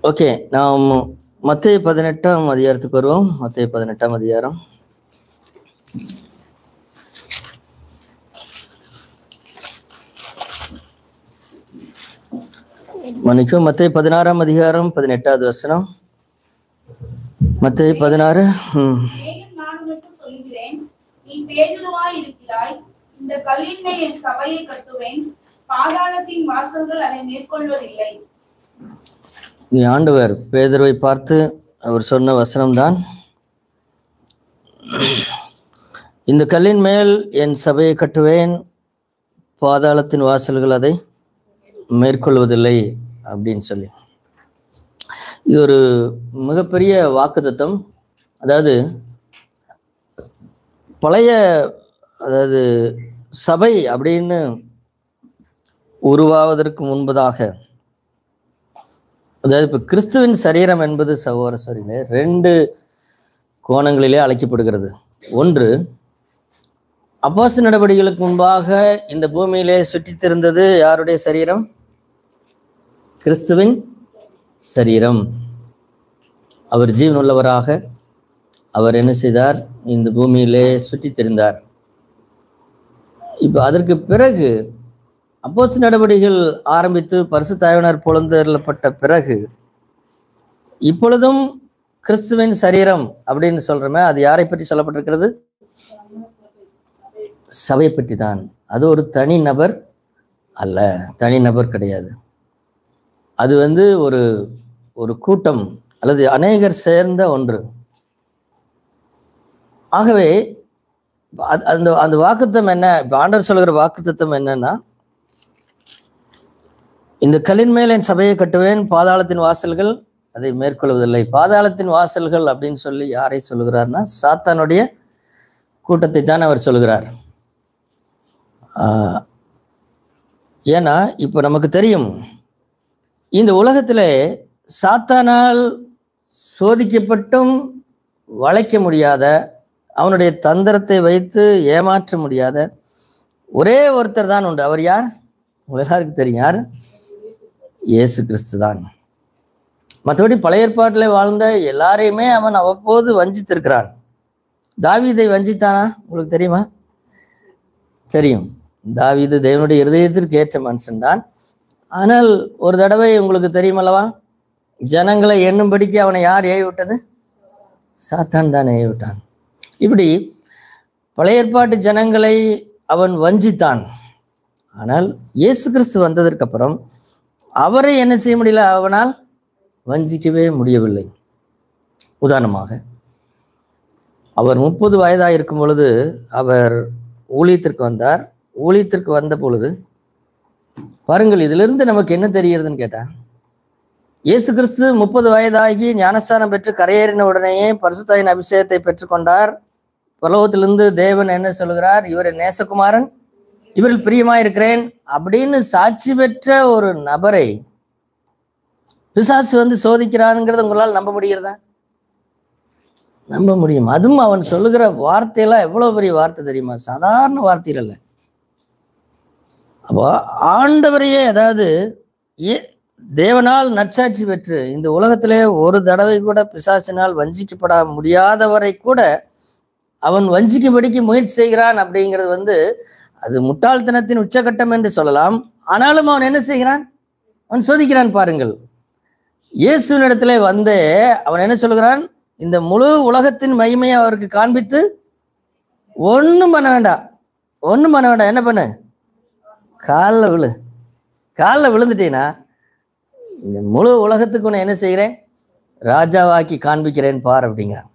Okay, நாம் மத்தேயு 18ஆம் அதிகாரத்துக்கு வருவோம். மத்தேயு 18ஆம் அதிகாரம். மன்னிக்கும், மத்தேயு 16ஆம் அதிகாரம் 18வது வசனம். மத்தேயு 16. நான் உனக்கு சொல்கிறேன், நீ பேதுருவாய் இருக்கிறாய், இந்த கல்லின் மேல் என் சபையை கட்டுவேன், பாதாளத்தின் வாசல்கள் அதை மேற்கொள்வதில்லை. ஆண்டவர் பேதுருவை பார்த்து அவர் சொன்ன வசனம்தான், இந்த கல்லின் மேல் என் சபையை கட்டுவேன், பாதாளத்தின் வாசல்கள் அதை மேற்கொள்வதில்லை அப்படின்னு சொல்லி. இது ஒரு மிகப்பெரிய வாக்குத்தத்தம். அதாவது பழைய சபை அப்படின்னு உருவாவதற்கு முன்பதாக, அதாவது இப்போ கிறிஸ்துவின் சரீரம் என்பது சகோதர சரியிலே 2 கோணங்களிலே அழைக்கப்படுகிறது. ஒன்று, அப்போஸ்தலர் நடவடிக்கைகளுக்கு முன்பாக இந்த பூமியிலே சுற்றித்திருந்தது யாருடைய சரீரம்? கிறிஸ்துவின் சரீரம். அவர் ஜீவனுள்ளவராக அவர் என்ன செய்தார்? இந்த பூமியிலே சுற்றித் திரிந்தார். இப்போ அதற்கு பிறகு அப்போஸ்தலர் நடவடிக்கைகள் ஆரம்பித்து பரிசுத்த ஆவியானவர் பொழிந்தருளப்பட்ட பிறகு இப்பொழுதும் கிறிஸ்துவின் சரீரம் அப்படின்னு சொல்றோமே, அது யாரை பற்றி சொல்லப்பட்டிருக்கிறது? சபையை பற்றி தான். அது ஒரு தனி நபர் அல்ல, தனி நபர் கிடையாது. அது ஒரு கூட்டம் அல்லது அநேகர் சேர்ந்த ஒன்று. ஆகவே அந்த வாக்குத்தத்தம் என்ன? இப்போ ஆண்டவர் சொல்கிற வாக்குத்தத்தம் என்னன்னா, இந்த கல்லின் மேல் என் சபையை கட்டுவேன், பாதாளத்தின் வாசல்கள் அதை மேற்கொள்வதில்லை. பாதாளத்தின் வாசல்கள் அப்படின்னு சொல்லி யாரை சொல்லுகிறார்னா, சாத்தானுடைய கூட்டத்தை தான் அவர் சொல்லுகிறார். ஏன்னா இப்போ நமக்கு தெரியும், இந்த உலகத்திலே சாத்தானால் சோதிக்கப்பட்டும் வளைக்க முடியாத, அவனுடைய தந்திரத்தை வைத்து ஏமாற்ற முடியாத ஒரே ஒருத்தர் தான் உண்டு. அவர் யார்? எல்லாருக்கும் தெரியும். யார்? இயேசு கிறிஸ்து தான். மற்றபடி பழைய ஏற்பாட்டில் வாழ்ந்த எல்லாரையுமே அவன் அவ்வப்போது வஞ்சித்திருக்கிறான். தாவீதை வஞ்சித்தானா? உங்களுக்கு தெரியுமா? தெரியும். தாவீது தேவனுடைய இருதயத்திற்கு ஏற்ற மனுஷன்தான். ஆனால் ஒரு தடவை உங்களுக்கு தெரியுமல்லவா, ஜனங்களை எண்ணும்படிக்கு அவனை யார் ஏவி விட்டது? சாத்தான் தான் ஏவி விட்டான். இப்படி பழைய ஏற்பாட்டு ஜனங்களை அவன் வஞ்சித்தான். ஆனால் இயேசு கிறிஸ்து வந்ததற்கு அப்புறம் அவரை என்ன செய்ய முடியல, அவனால் வஞ்சிக்கவே முடியவில்லை. உதாரணமாக, அவர் 30 வயதாக இருக்கும் பொழுது அவர் ஊழியத்திற்கு வந்தார். ஊழியத்திற்கு வந்த பொழுது பாருங்கள், இதிலிருந்து நமக்கு என்ன தெரிகிறதுன்னு கேட்டா, இயேசு கிறிஸ்து 30 வயதாகி ஞானஸ்தானம் பெற்று கரையேறின உடனேயே பரிசுத்தாவின் அபிஷேகத்தை பெற்றுக்கொண்டார். பரலோகத்திலிருந்து தேவன் என்ன சொல்கிறார்? இவர் நேசகுமாரன், இவரில் பிரியமாயிருக்கிறேன் அப்படின்னு சாட்சி பெற்ற ஒரு நபரை பிசாசு சோதிக்கிறான்ங்கிறத உங்களால் நம்ப முடிகிறதா? நம்ப முடியும். அதுவும் அவன் சொல்லுகிற வார்த்தையெல்லாம் எவ்வளவு பெரிய வார்த்தை தெரியுமா? சாதாரண வார்த்தைகள் அல்ல. அப்போ ஆண்டவரையே, அதாவது தேவனால் நற்சாட்சி பெற்று இந்த உலகத்திலே ஒரு தடவை கூட பிசாசினால் வஞ்சிக்கப்பட முடியாதவரை கூட அவன் வஞ்சிக்கும்படிக்கு முயற்சி செய்கிறான். அப்படிங்கிறது அது முட்டாள்தனத்தின் உச்சகட்டம் என்று சொல்லலாம். ஆனாலும் அவன் என்ன செய்கிறான்? அவன் சோதிக்கிறான். பாருங்கள், இயேசுவினிடத்திலே அவன் என்ன சொல்கிறான்? இந்த முழு உலகத்தின் மகிமையை அவருக்கு காண்பித்து ஒன்றும் பண்ண வேண்டாம், ஒன்றும் பண்ண வேண்டாம். என்ன பண்ணு? காலில் விழுந்துட்டேன்னா இந்த முழு உலகத்துக்கு உன்னை என்ன செய்கிறேன்? ராஜாவாக்கி காண்பிக்கிறேன் பார் அப்படிங்கிறான்.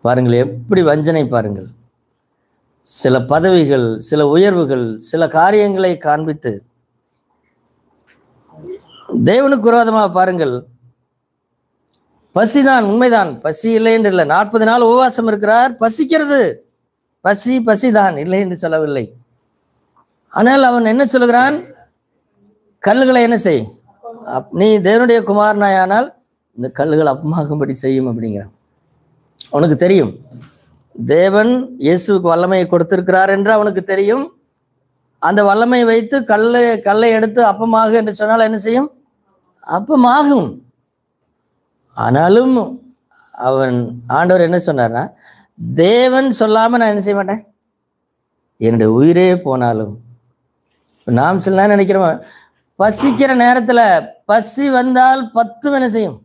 பாருங்கள் எப்படி வஞ்சனை. பாருங்கள், சில பதவிகள், சில உயர்வுகள், சில காரியங்களை காண்பித்து தேவனுக்கு விரோதமாக. பாருங்கள், பசிதான், உண்மைதான், பசி இல்லை என்று இல்லை. 40 நாள் உபவாசம் இருக்கிறார். பசிக்கிறது, பசிதான், இல்லை என்று சொல்லவில்லை. ஆனால் அவன் என்ன சொல்லுகிறான்? கல்லுகளை என்ன செய், நீ தேவனுடைய குமாரனாயானால் இந்த கல்லுகள் அப்பமாகும்படி செய்யும் அப்படிங்கிறான். அவனுக்கு தெரியும் தேவன் இயேசுவுக்கு வல்லமையை கொடுத்திருக்கிறார் என்று அவனுக்கு தெரியும். அந்த வல்லமை வைத்து கல்லை எடுத்து அப்பமாக என்று சொன்னால் என்ன செய்யும்? அப்பமாகும். ஆனாலும் ஆண்டவர் என்ன சொன்னார்னா, தேவன் சொல்லாம நான் என்ன செய்ய மாட்டேன், என்னுடைய உயிரே போனாலும். நாம் சில நேரம் நினைக்கிறோம், பசிக்கிற நேரத்துல பசி வந்தால் 10 என்ன செய்யும்,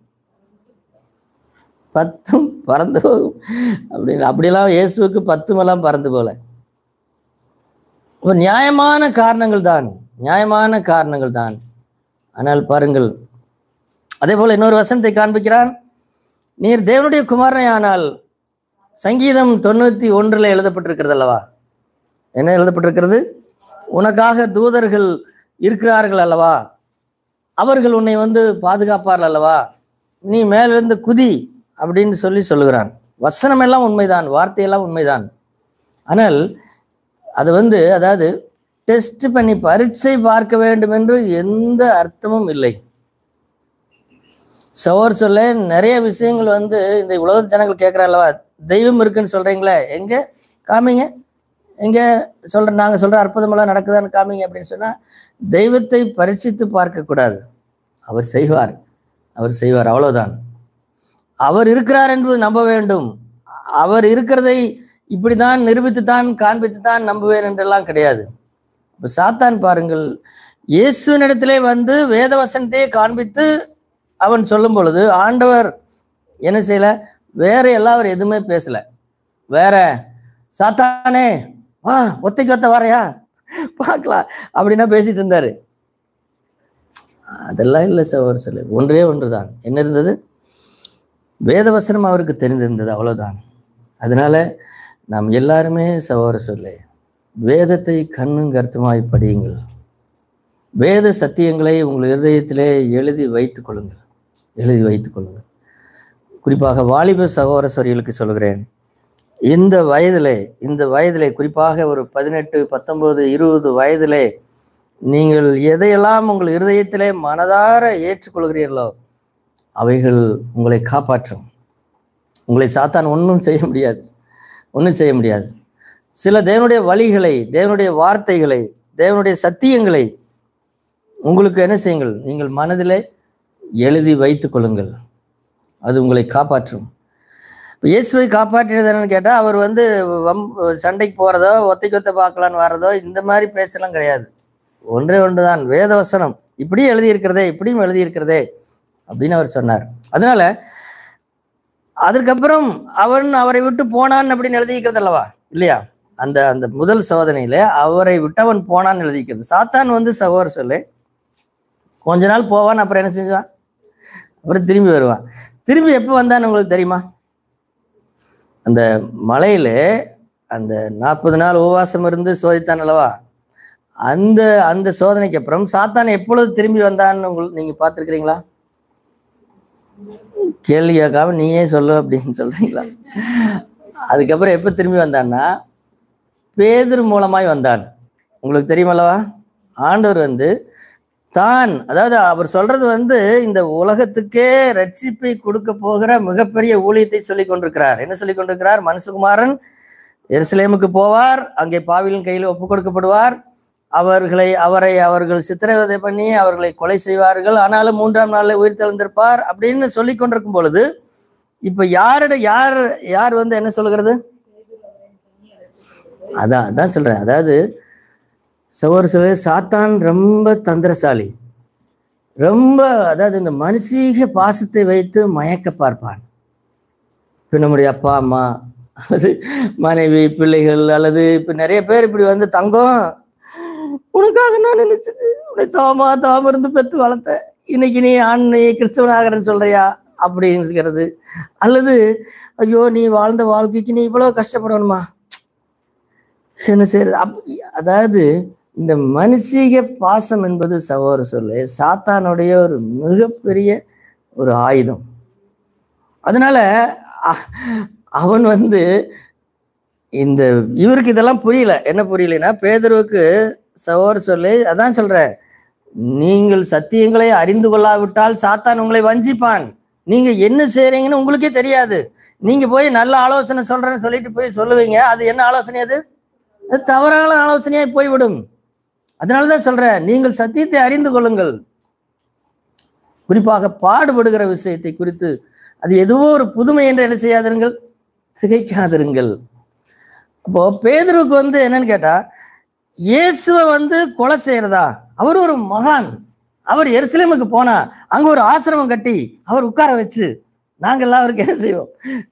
10 பறந்து போகும் அப்படின்னு. அப்படியெல்லாம் இயேசுவுக்கு 10 பறந்து போல. நியாயமான காரணங்கள் தான், நியாயமான காரணங்கள் தான். ஆனால் பாருங்கள், அதே போல இன்னொரு வசனத்தை காண்பிக்கிறான். நீர் தேவனுடைய குமாரனை ஆனால், சங்கீதம் 91 எழுதப்பட்டிருக்கிறது அல்லவா? என்ன எழுதப்பட்டிருக்கிறது? உனக்காக தூதர்கள் இருக்கிறார்கள் அல்லவா, அவர்கள் உன்னை பாதுகாப்பார்கள் அல்லவா, நீ மேலிருந்து குதி அப்படின்னு சொல்லுகிறான். வசனம் எல்லாம் உண்மைதான், வார்த்தையெல்லாம் உண்மைதான். ஆனால் அது அதாவது டெஸ்ட் பண்ணி பரீட்சை பார்க்க வேண்டும் என்று எந்த அர்த்தமும் இல்லை. சகோதரர் சொல்ல நிறைய விஷயங்கள் இந்த உலக ஜனங்கள் கேட்கிறாங்களா, தெய்வம் இருக்குன்னு சொல்றீங்களே, எங்க காமிங்க, எங்க நாங்க சொல்ற அற்புதமெல்லாம் நடக்குதான்னு காமிங்க அப்படின்னு சொன்னா, தெய்வத்தை பரீட்சித்து பார்க்க கூடாது. அவர் செய்வார், அவர் செய்வார், அவ்வளவுதான். அவர் இருக்கிறார் என்பது நம்ப வேண்டும். அவர் இருக்கிறதை இப்படித்தான் நிரூபித்துத்தான் காண்பித்துத்தான் நம்புவேன் என்றெல்லாம் கிடையாது. இப்ப சாத்தான் பாருங்கள், இயேசுவினிடத்திலே வேதவசனத்தையே காண்பித்து அவன் சொல்லும் பொழுது ஆண்டவர் என்ன செய்யல, வேற எல்லாரும் எதுவுமே பேசல. வேற சாத்தானே வா, ஒத்தைக்கு ஒத்த வரையா பார்க்கலாம் அப்படின்னா பேசிட்டு இருந்தாரு. அதெல்லாம் இல்லை சகோதரர் சொல்ல, ஒன்றே ஒன்றுதான். என்ன இருந்தது? வேதவசனம் அவருக்கு தெரிந்திருந்தது, அவ்வளவுதான். அதனால நாம் எல்லாருமே சகோதரர் சொல்ல, வேதத்தை கண்ணும் கருத்துமாய் படியுங்கள். வேத சத்தியங்களை உங்கள் இருதயத்திலே எழுதி வைத்துக் கொள்ளுங்கள், எழுதி வைத்துக் கொள்ளுங்கள். குறிப்பாக வாலிப சகோதர சோரிகளுக்கு சொல்கிறேன், இந்த வயதிலே குறிப்பாக ஒரு 18, 19, 20 வயதிலே நீங்கள் எதையெல்லாம் உங்கள் இருதயத்திலே மனதார ஏற்றுக்கொள்கிறீர்களோ அவைகள் உங்களை காப்பாற்றும். உங்களை சாத்தான் ஒன்றும் செய்ய முடியாது, ஒன்றும் செய்ய முடியாது. சில தேவனுடைய வழிகளை, தேவனுடைய வார்த்தைகளை, தேவனுடைய சத்தியங்களை உங்களுக்கு என்ன செய்யுங்கள், நீங்கள் மனதிலே எழுதி வைத்துக் கொள்ளுங்கள். அது உங்களை காப்பாற்றும். இயேசுவை காப்பாற்றினது என்னன்னு கேட்டால், அவர் சண்டைக்கு போகிறதோ ஒத்தைக்கு ஒத்த பார்க்கலான்னு வர்றதோ இந்த மாதிரி பேச்செல்லாம் கிடையாது. ஒன்றே ஒன்றுதான், வேதவசனம் இப்படியும் எழுதியிருக்கிறதே, இப்படியும் எழுதியிருக்கிறதே அப்படின்னு அவர் சொன்னார். அதனால அதற்கப்புறம் அவரை விட்டு போனான் அப்படின்னு எழுதியிருக்கிறது அல்லவா, இல்லையா? அந்த அந்த முதல் சோதனையில அவரை விட்டவன் போனான்னு எழுதிக்கிறது. சாத்தான் சகோதரர் சொல்லு கொஞ்ச நாள் போவான், அப்புறம் என்ன செஞ்சுவான், அப்புறம் திரும்பி வருவான். திரும்பி எப்போ வந்தான்னு உங்களுக்கு தெரியுமா? அந்த மலையில அந்த 40 நாள் உபவாசம் இருந்து சோதித்தான் அல்லவா, அந்த சோதனைக்கு அப்புறம் சாத்தான் எப்பொழுது திரும்பி வந்தான்னு நீங்க பார்த்துருக்கிறீங்களா? கேள்வி கேட்காம நீயே சொல்லு அப்படின்னு சொல்றீங்களா? அதுக்கப்புறம் எப்ப திரும்பி வந்தான்னா, பேதுரு மூலமாய் வந்தான். உங்களுக்கு தெரியுமல்லவா? ஆண்டவர் தான், அதாவது அவர் சொல்றது இந்த உலகத்துக்கே ரட்சிப்பை கொடுக்க போகிற மிகப்பெரிய ஊழியத்தை சொல்லி கொண்டிருக்கிறார். என்ன சொல்லி கொண்டிருக்கிறார்? மனுஷகுமாரன் எருசலேமுக்கு போவார், அங்கே பாவிகளின் கையில் ஒப்பு கொடுக்கப்படுவார், அவரை அவர்கள் சித்திரவதை பண்ணி அவர்களை கொலை செய்வார்கள், ஆனாலும் 3ஆம் நாளில் உயிர் தெழுந்திருப்பார் அப்படின்னு சொல்லி கொண்டிருக்கும் பொழுது, இப்ப யார் என்ன சொல்லுகிறது? அதான் சொல்றேன். அதாவது சகோதர சாத்தான் ரொம்ப தந்திரசாலி, ரொம்ப, அதாவது இந்த மனுஷீக பாசத்தை வைத்து மயக்க பார்ப்பான். இப்ப நம்முடைய அப்பா அம்மா அல்லது மனைவி பிள்ளைகள் அல்லது இப்ப நிறைய பேர் இப்படி தங்கம் உனக்காக நான் நினைச்சது, உன்னை தாம இருந்து பெற்று வளர்த்த, இன்னைக்கு நீ கிறிஸ்தவனாகிறன்னு சொல்றியா அப்படிங்கிறது, அல்லது ஐயோ நீ வாழ்ந்த வாழ்க்கைக்கு நீ இவ்வளவு கஷ்டப்படணுமா, என்ன செய்யறது? அதாவது இந்த மனுஷீக பாசம் என்பது சகோதர சொல்ல சாத்தானுடைய ஒரு மிகப்பெரிய ஒரு ஆயுதம். அதனால அவன் இவருக்கு இதெல்லாம் புரியல. என்ன புரியலன்னா, பேதுருவுக்கு சகோதர சொல்லி அதான் சொல்ற, நீங்கள் சத்தியங்களை அறிந்து கொள்ளாவிட்டால் சாத்தான் உங்களை வஞ்சிப்பான். நீங்க என்ன செய்யறீங்கன்னு உங்களுக்கே தெரியாது. நீங்க போய் நல்ல ஆலோசனை சொல்றேன்னு சொல்லிட்டு போய் சொல்லுவீங்க, அது என்ன ஆலோசனை? அது தவறான ஆலோசனையாய் போய்விடும். அதனாலதான் சொல்றேன், நீங்கள் சத்தியத்தை அறிந்து கொள்ளுங்கள். குறிப்பாக பாடுபடுகிற விஷயத்தை குறித்து அது எதுவோ ஒரு புதுமை என்று என்ன செய்யாதிருங்கள், திகைக்காதிருங்கள். அப்போ பேதுருவுக்கு வந்து என்னன்னு கேட்டா, இயேசுவை கொலை செய்யறதா? அவர் ஒரு மகான். அவர் எருசலேமுக்கு போனா அங்க ஒரு ஆசிரமம் கட்டி அவர் உட்கார வச்சு நாங்கெல்லாம் அவருக்கு என்ன செய்வோம்,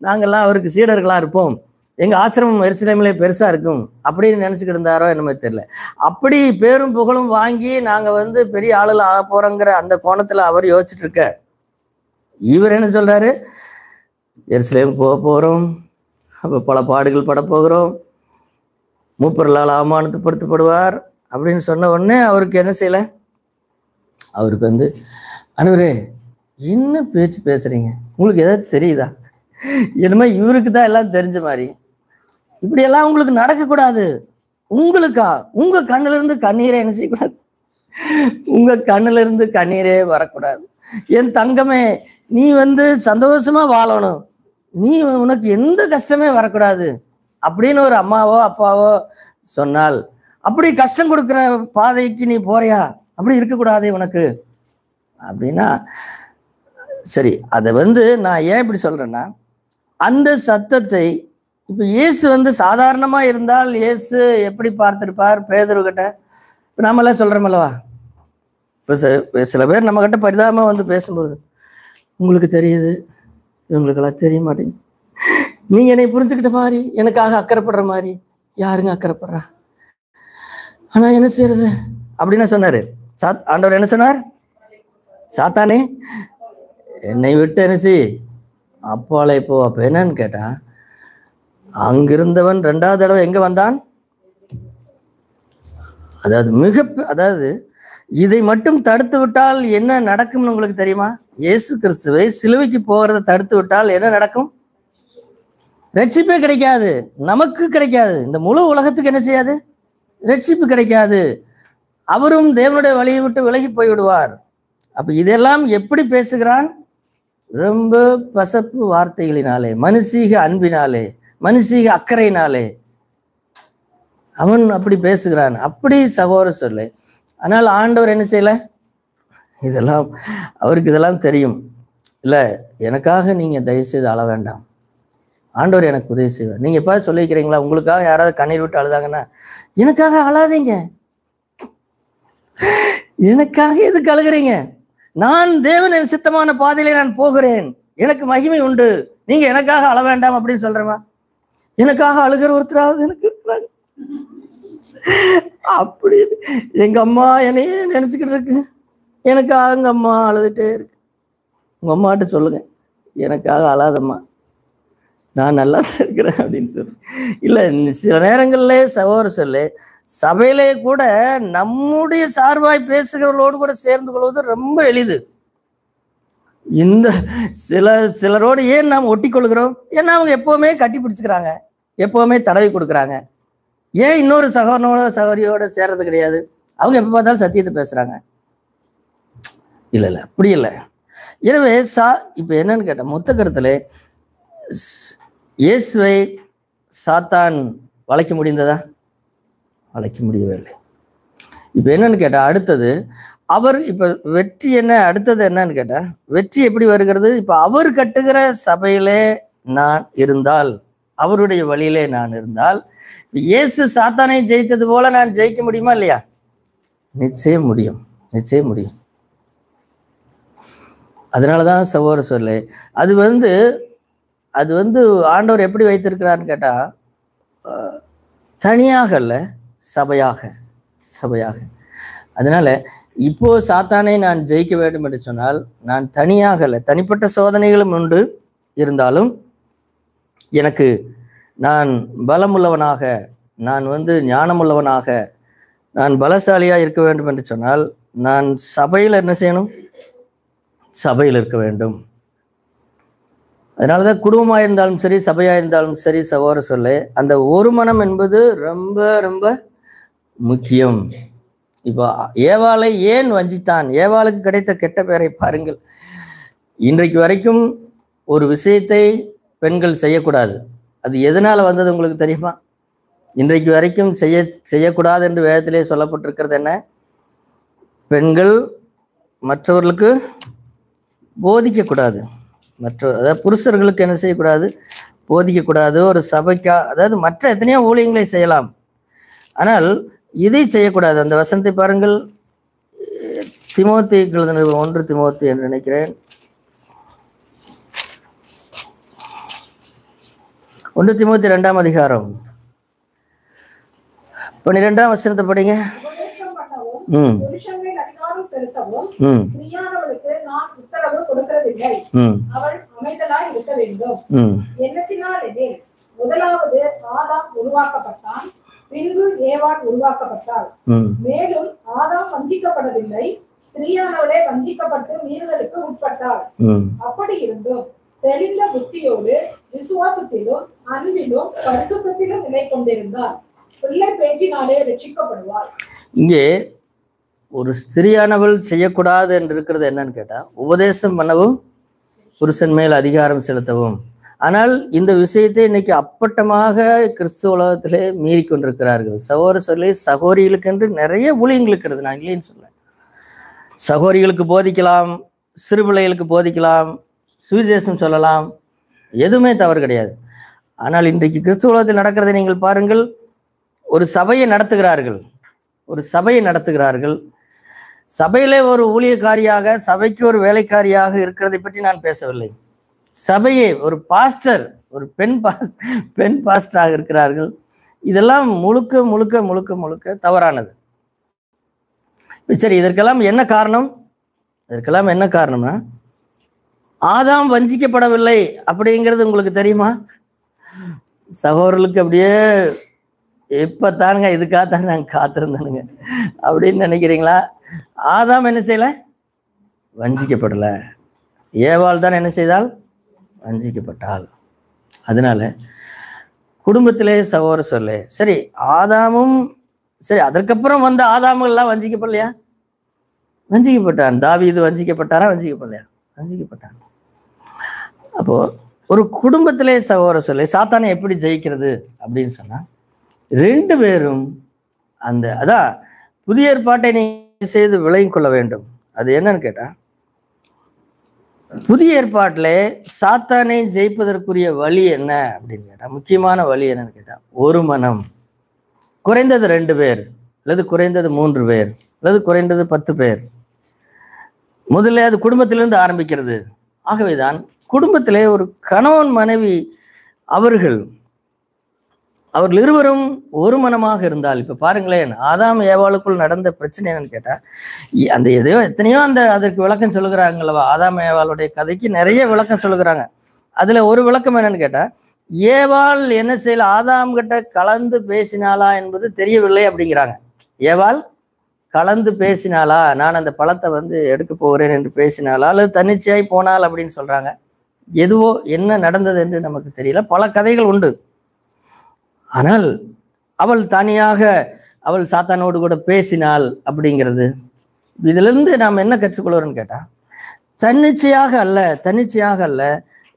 நாங்கெல்லாம் அவருக்கு சீடர்களா இருப்போம், எங்க ஆசிரமம் எருசலேமிலே பெருசா இருக்கும் அப்படின்னு நினைச்சுக்கிட்டு இருந்தாரோ என்னமே தெரியல. அப்படி பேரும் புகழும் வாங்கி நாங்க பெரிய ஆளுல ஆக போறோங்கிற அந்த கோணத்துல அவர் யோசிச்சுட்டு இருக்க, இவர் என்ன சொல்றாரு, எருசலேம் போக போறோம், அப்ப பல பாடுகள் பட போகிறோம், மூப்பர்களால் அவமானப்படுத்தப்படுவார் அப்படின்னு சொன்ன உடனே அவருக்கு என்ன செய்யல, அவருக்கு அனுவரே என்ன பேச்சு பேசுறீங்க, உங்களுக்கு எதாவது தெரியுதா, என்னமே இவருக்கு தான் எல்லாம் தெரிஞ்ச மாதிரி, இப்படியெல்லாம் உங்களுக்கு நடக்கக்கூடாது, உங்களுக்கா உங்க கண்ணுல இருந்து கண்ணீரே என்ன செய்யக்கூடாது, உங்க கண்ணுல இருந்து கண்ணீரே வரக்கூடாது, என் தங்கமே நீ சந்தோஷமா வாழணும், நீ உனக்கு எந்த கஷ்டமே வரக்கூடாது அப்படின்னு ஒரு அம்மாவோ அப்பாவோ சொன்னால், அப்படி கஷ்டம் கொடுக்குற பாதைக்கு நீ போறியா, அப்படி இருக்கக்கூடாது உனக்கு அப்படின்னா சரி. அதை நான் ஏன் இப்படி சொல்றேன்னா, அந்த சத்தத்தை இப்ப இயேசு சாதாரணமா இருந்தால் இயேசு எப்படி பார்த்திருப்பார் பேதுருகிட்ட? இப்ப நாமெல்லாம் சொல்றோமல்லவா, இப்ப சில பேர் நம்ம கிட்ட பரிதாபமா பேசும்போது, உங்களுக்கு தெரியுது இவங்களுக்கெல்லாம் தெரிய மாட்டேங்குது, நீங்க என்னை புரிஞ்சுக்கிட்ட மாதிரி எனக்காக அக்கறைப்படுற மாதிரி யாருங்க அக்கறைப்படுறா, ஆனா என்ன செய்யறது அப்படின்னு சொன்னாரு. ஆண்டவர் என்ன சொன்னார், சாத்தானே என்னை விட்டு என்ன செய், அப்பாலே போ. அப்ப என்னன்னு கேட்டா, அங்கிருந்தவன் 2வது தடவை எங்க வந்தான், அதாவது இதை மட்டும் தடுத்து விட்டால் என்ன நடக்கும்னு உங்களுக்கு தெரியுமா? இயேசு கிறிஸ்துவை சிலுவைக்கு போகிறத தடுத்து விட்டால் என்ன நடக்கும்? ரட்சிப்பே கிடைக்காது, நமக்கு கிடைக்காது, இந்த முழு உலகத்துக்கு என்ன செய்யாது, ரட்சிப்பு கிடைக்காது, அவரும் தேவனுடைய வழியை விட்டு விலகி போய்விடுவார். அப்ப இதெல்லாம் எப்படி பேசுகிறான், ரொம்ப பசப்பு வார்த்தைகளினாலே, மனுஷீக அன்பினாலே, மனுஷீக அக்கறையினாலே அவன் அப்படி பேசுகிறான். அப்படி சகோதர சொல்ல. ஆனால் ஆண்டவர் என்ன செய்யல, இதெல்லாம் அவருக்கு இதெல்லாம் தெரியும். இல்லை, எனக்காக நீங்க தயவு செய்து அழ வேண்டாம், ஆண்டவர் எனக்கு உதவி செய்வார். நீங்க எப்ப சொல்லிக்கிறீங்களா, உங்களுக்காக யாராவது கண்ணீர் விட்டு அழுதாங்கன்னா, எனக்காக அழாதீங்க, எனக்காக எதுக்கு அழுகிறீங்க, நான் தேவனின் சித்தமான பாதையிலே நான் போகிறேன், எனக்கு மகிமை உண்டு, நீங்க எனக்காக அழ வேண்டாம் அப்படின்னு சொல்றேமா? எனக்காக அழுகிற ஒருத்தராவது எனக்கு இருக்கிறாங்க. அப்படி எங்க அம்மா என்னையே நினைச்சுக்கிட்டு இருக்கு, எனக்காக எங்க அம்மா அழுதுட்டே இருக்கு. உங்க அம்மாட்ட சொல்லுங்க, எனக்காக அழாதம்மா, நான் நல்லா இருக்கிறேன் அப்படின்னு சொல்லு. இல்லை, சில நேரங்கள்ல சகோதர சொல்லு, சபையிலே கூட நம்முடைய சார்பாய் பேசுகிறவர்களோடு கூட சேர்ந்து கொள்வது ரொம்ப எளிது. இந்த சிலரோடு ஏன் நாம் ஒட்டி கொள்கிறோம், ஏன்னா அவங்க எப்பவுமே கட்டி பிடிச்சுக்கிறாங்க, எப்பவுமே தடவி கொடுக்குறாங்க. ஏன் இன்னொரு சகோதரியோட சேர்றது கிடையாது? அவங்க எப்ப பார்த்தாலும் சத்தியத்தை பேசுறாங்க. இல்லை அப்படி இல்லை. எனவே இப்ப என்னன்னு கேட்ட மொத்த கருத்துல, இயேசுவை சாத்தான் வளைக்க முடிந்ததா? வளைக்க முடியவில்லை. இப்ப என்னன்னு கேட்டா, அடுத்தது அவர் இப்ப வெற்றி என்ன, அடுத்தது என்னன்னு கேட்டா, வெற்றி எப்படி வருகிறது? இப்ப அவர் கட்டுகிற சபையிலே நான் இருந்தால், அவருடைய வழியிலே நான் இருந்தால், இயேசு சாத்தானை ஜெயித்தது போல நான் ஜெயிக்க முடியுமா இல்லையா? நிச்சயம் முடியும், நிச்சயம் முடியும். அதனாலதான் சகோதர சொல்ல, அது ஆண்டவர் எப்படி வைத்திருக்கிறார்னு கேட்டா, தனியாக அல்ல, சபையாக. அதனால இப்போ சாத்தானை நான் ஜெயிக்க வேண்டும் என்று சொன்னால், நான் தனியாக அல்ல, தனிப்பட்ட சோதனைகளும் உண்டு, இருந்தாலும் எனக்கு நான் பலமுள்ளவனாக, நான் ஞானமுள்ளவனாக, நான் பலசாலியாக இருக்க வேண்டும் என்று சொன்னால், நான் சபையில் என்ன செய்யணும்? சபையில் இருக்க வேண்டும். அதனாலதான் குடும்பமாக இருந்தாலும் சரி, சபையாக இருந்தாலும் சரி, சகோதர சொல்ல, அந்த ஒரு மனம் என்பது ரொம்ப ரொம்ப முக்கியம். இப்போ ஏவாளை ஏன் வஞ்சித்தான்? ஏவாளுக்கு கிடைத்த கெட்ட பெயரை பாருங்கள். இன்றைக்கு வரைக்கும் ஒரு விஷயத்தை பெண்கள் செய்யக்கூடாது, அது எதனால வந்தது உங்களுக்கு தெரியுமா? இன்றைக்கு வரைக்கும் செய்யக்கூடாது என்று வேதத்திலே சொல்லப்பட்டிருக்கிறது என்ன? பெண்கள் மற்றவர்களுக்கு போதிக்கக்கூடாது. அதாவது புருஷர்களுக்கு என்ன செய்யக்கூடாது? போதிக்கக்கூடாது. ஒரு சபைக்கா, அதாவது மற்ற எத்தனையோ ஊழியங்களை செய்யலாம், ஆனால் இதை செய்யக்கூடாது. அந்த வசனத்தை பாருங்கள். தீமோத்தேயுக்கு எழுதின 1 தீமோத்தேயு என்று நினைக்கிறேன். 1 தீமோத்தேயு 2ஆம் அதிகாரம் 12ஆம் வசனத்தை படிங்க. முதலாவது ஆதாம் உருவாக்கப்பட்டான், பின்பு ஏவாள் உருவாக்கப்பட்டாள். மேலும் ஆதாம் வஞ்சிக்கப்படவில்லை, ஸ்திரீயானவளே வஞ்சிக்கப்பட்டு மீறுதலுக்கு உட்பட்டாள். அப்படி இருந்தும் தெளிந்த புத்தியோடு விசுவாசத்திலும் அன்பிலும் பரிசுத்தத்திலும் நிலை கொண்டிருந்தார். பிள்ளை பேச்சினாலே ரட்சிக்கப்படுவாள். இங்கே ஒரு ஸ்திரியானவள் செய்யக்கூடாது என்று இருக்கிறது என்னன்னு கேட்டா, உபதேசம் பண்ணவும் புருஷன் மேல் அதிகாரம் செலுத்தவும். ஆனால் இந்த விஷயத்தை இன்னைக்கு அப்பட்டமாக கிறிஸ்துவ உலகத்திலே மீறி கொண்டிருக்கிறார்கள். சகோதரிகளுக்கு என்று நிறைய ஊழியங்கள் இருக்கிறது, நான் இல்லைன்னு சொல்ல. சகோதரிகளுக்கு போதிக்கலாம், சிறு பிள்ளைகளுக்கு போதிக்கலாம், சுவிசேஷம் சொல்லலாம், எதுவுமே தவறு கிடையாது. ஆனால் இன்றைக்கு கிறிஸ்துவ உலகத்தில் நடக்கிறதை நீங்கள் பாருங்கள். ஒரு சபையை நடத்துகிறார்கள். சபையிலே ஒரு ஊழியக்காரியாக, சபைக்கு ஒரு வேலைக்காரியாக இருக்கிறதை பற்றி நான் பேசவில்லை. சபையே ஒரு பாஸ்டர், ஒரு பெண் பாஸ்டராக இருக்கிறார்கள். இதெல்லாம் முழுக்க முழுக்க முழுக்க முழுக்க தவறானது. சரி, இதற்கெல்லாம் என்ன காரணம்னா, ஆதாம் வஞ்சிக்கப்படவில்லை அப்படிங்கிறது உங்களுக்கு தெரியுமா? சகோதரர்களுக்கு அப்படியே எப்பத்தானுங்க இதுக்காகத்தான் நாங்கள் காத்திருந்தனுங்க அப்படின்னு நினைக்கிறீங்களா? ஆதாம் என்ன செய்யல? வஞ்சிக்கப்படலை. ஏவாள் தான் என்ன செய்தால்? வஞ்சிக்கப்பட்டாள். அதனால குடும்பத்திலே சகோதர சொல்லே சரி, ஆதாமும் சரி, அதற்கப்புறம் வந்த ஆதாமுகள்லாம் வஞ்சிக்கப்படலையா? வஞ்சிக்கப்பட்டான். தாவீது வஞ்சிக்கப்பட்டாரா? வஞ்சிக்கப்பட்டான். அப்போ ஒரு குடும்பத்திலே சகோதர சொல்லே சாத்தானை எப்படி ஜெயிக்கிறது அப்படின்னு சொன்னா, 2 பேரும் அதான் புதிய ஏற்பாட்டை நீங்க செய்து விளங்கிக் கொள்ள வேண்டும். அது என்னன்னு கேட்டா, புதிய ஏற்பாட்டிலே சாத்தானை ஜெயிப்பதற்குரிய வழி என்ன அப்படின்னு கேட்டா, முக்கியமான வழி என்னன்னு கேட்டா, ஒரு மனம். குறைந்தது 2 பேர், அல்லது குறைந்தது 3 பேர், அல்லது குறைந்தது 10 பேர். முதல்ல அது குடும்பத்திலிருந்து ஆரம்பிக்கிறது. ஆகவேதான் குடும்பத்திலே ஒரு கணவன் மனைவி அவர்கள் இருவரும் ஒரு மனமாக இருந்தால், இப்ப பாருங்களேன், ஆதாம் ஏவாளுக்குள் நடந்த பிரச்சனை என்னன்னு கேட்டா, அந்த எத்தனையோ அதற்கு விளக்கம் சொல்லுகிறாங்களவா? ஆதாம் ஏவாளுடைய கதைக்கு நிறைய விளக்கம் சொல்லுகிறாங்க. அதுல ஒரு விளக்கம் என்னன்னு கேட்டா, ஏவாள் என்ன செய்யல, ஆதாம் கிட்ட கலந்து பேசினாளா என்பது தெரியவில்லை அப்படிங்கிறாங்க. ஏவாள் கலந்து பேசினாளா, நான் அந்த பழத்தை எடுக்க போகிறேன் என்று பேசினாளா, அல்லது தன்னிச்சையாய் போனாள் அப்படின்னு சொல்றாங்க. எதுவோ என்ன நடந்தது என்று நமக்கு தெரியல. பல கதைகள் உண்டு. ஆனால் அவள் தனியாக சாத்தானோடு கூட பேசினாள் அப்படிங்கிறது. இதுல இருந்து நாம் என்ன கற்றுக்கொள்வோம்னு கேட்டா, தன்னிச்சையாக அல்ல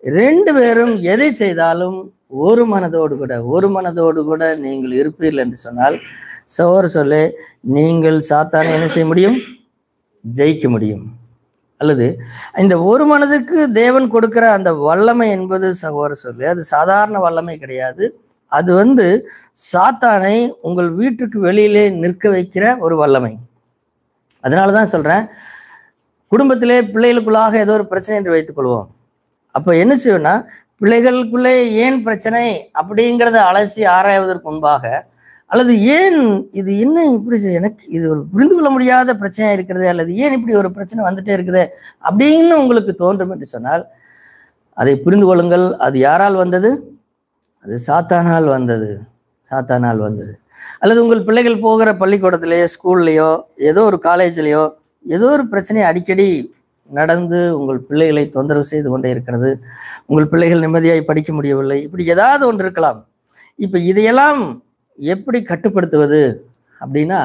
2 பேரும் எதை செய்தாலும் ஒரு மனதோடு கூட நீங்கள் இருப்பீர்கள் என்று சொன்னால், சகோதர சொல்லே, நீங்கள் சாத்தானை என்ன செய்ய முடியும்? ஜெயிக்க முடியும். அல்லது இந்த ஒரு மனதிற்கு தேவன் கொடுக்கிற அந்த வல்லமை என்பது சகோதர சொல்லே, அது சாதாரண வல்லமை கிடையாது. அது சாத்தானை உங்கள் வீட்டுக்கு வெளியிலே நிற்க வைக்கிற ஒரு வல்லமை. அதனாலதான் சொல்றேன், குடும்பத்திலே பிள்ளைகளுக்குள்ளாக ஏதோ ஒரு பிரச்சனை என்று வைத்துக் கொள்வோம். அப்ப என்ன செய்யணும்னா, பிள்ளைகளுக்குள்ளே ஏன் பிரச்சனை அப்படிங்கிறத அலசி ஆராய்வதற்கு முன்பாக, அல்லது ஏன் இது என்ன இப்படி, எனக்கு இது ஒரு புரிந்து கொள்ள முடியாத பிரச்சனையா இருக்கிறது, அல்லது ஏன் இப்படி ஒரு பிரச்சனை வந்துட்டே இருக்குது அப்படின்னு உங்களுக்கு தோன்றும் என்று சொன்னால், அதை புரிந்து கொள்ளுங்கள். அது யாரால் வந்தது? அது சாத்தானால் வந்தது. அல்லது உங்கள் பிள்ளைகள் போகிற பள்ளிக்கூடத்திலேயோ, ஸ்கூல்லையோ, ஏதோ ஒரு காலேஜ்லையோ ஏதோ ஒரு பிரச்சனை அடிக்கடி நடந்து உங்கள் பிள்ளைகளை தொந்தரவு செய்து கொண்டே இருக்கிறது. உங்கள் பிள்ளைகள் நிம்மதியாய் படிக்க முடியவில்லை. இப்படி ஏதாவது ஒன்று இருக்கலாம். இப்ப இதையெல்லாம் எப்படி கட்டுப்படுத்துவது அப்படின்னா,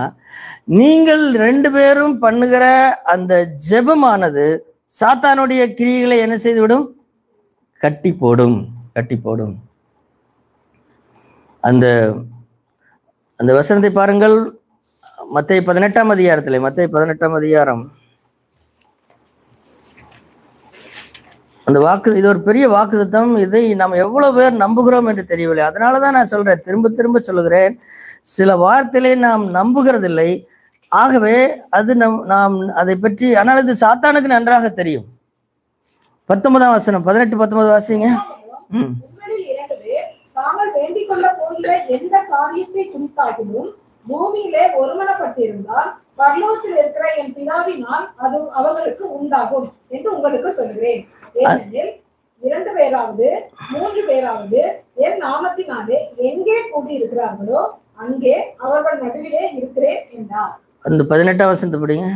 நீங்கள் 2 பேரும் பண்ணுகிற அந்த ஜெபமானது சாத்தானுடைய கிரியைகளை என்ன செய்துவிடும்? கட்டி போடும். அந்த வசனத்தை பாருங்கள். மத்தேயு 18ஆம் அதிகாரம் அந்த வாக்கு, இது ஒரு பெரிய வாக்குத்தத்தம். இதை நாம் எவ்வளவு பேர் நம்புகிறோம் என்று தெரியவில்லை. அதனால தான் நான் சொல்றேன், திரும்ப திரும்ப சொல்லுகிறேன், சில வார்த்தைகளை நாம் நம்புகிறதில்லை. ஆகவே அது நாம் அதை பற்றி, ஆனால் இது சாத்தானுக்கு நன்றாக தெரியும். 19ஆம் வசனம், 18, 19 வாசிங்க. உங்களில் 2 பேர் தாங்கள் வேண்டிக் கொள்ள போகிற எந்த காரியத்தை குறித்தாகவும் பூமியிலே ஒருமனப்பட்டிருந்தால் பரலோகத்தில் இருக்கிற என் பிதாவினால் அது அவர்களுக்கு உண்டாகும் என்று உங்களுக்கு சொல்கிறேன். ஏனெனில் 2 பேராவது 3 பேராவது என் நாமத்தினாலே எங்கே கூடியிருக்கிறார்களோ அங்கே அவர்கள் நடுவிலே இருக்கிறேன் என்றார். அந்த 18ஆம் வசனத்தை படிங்க.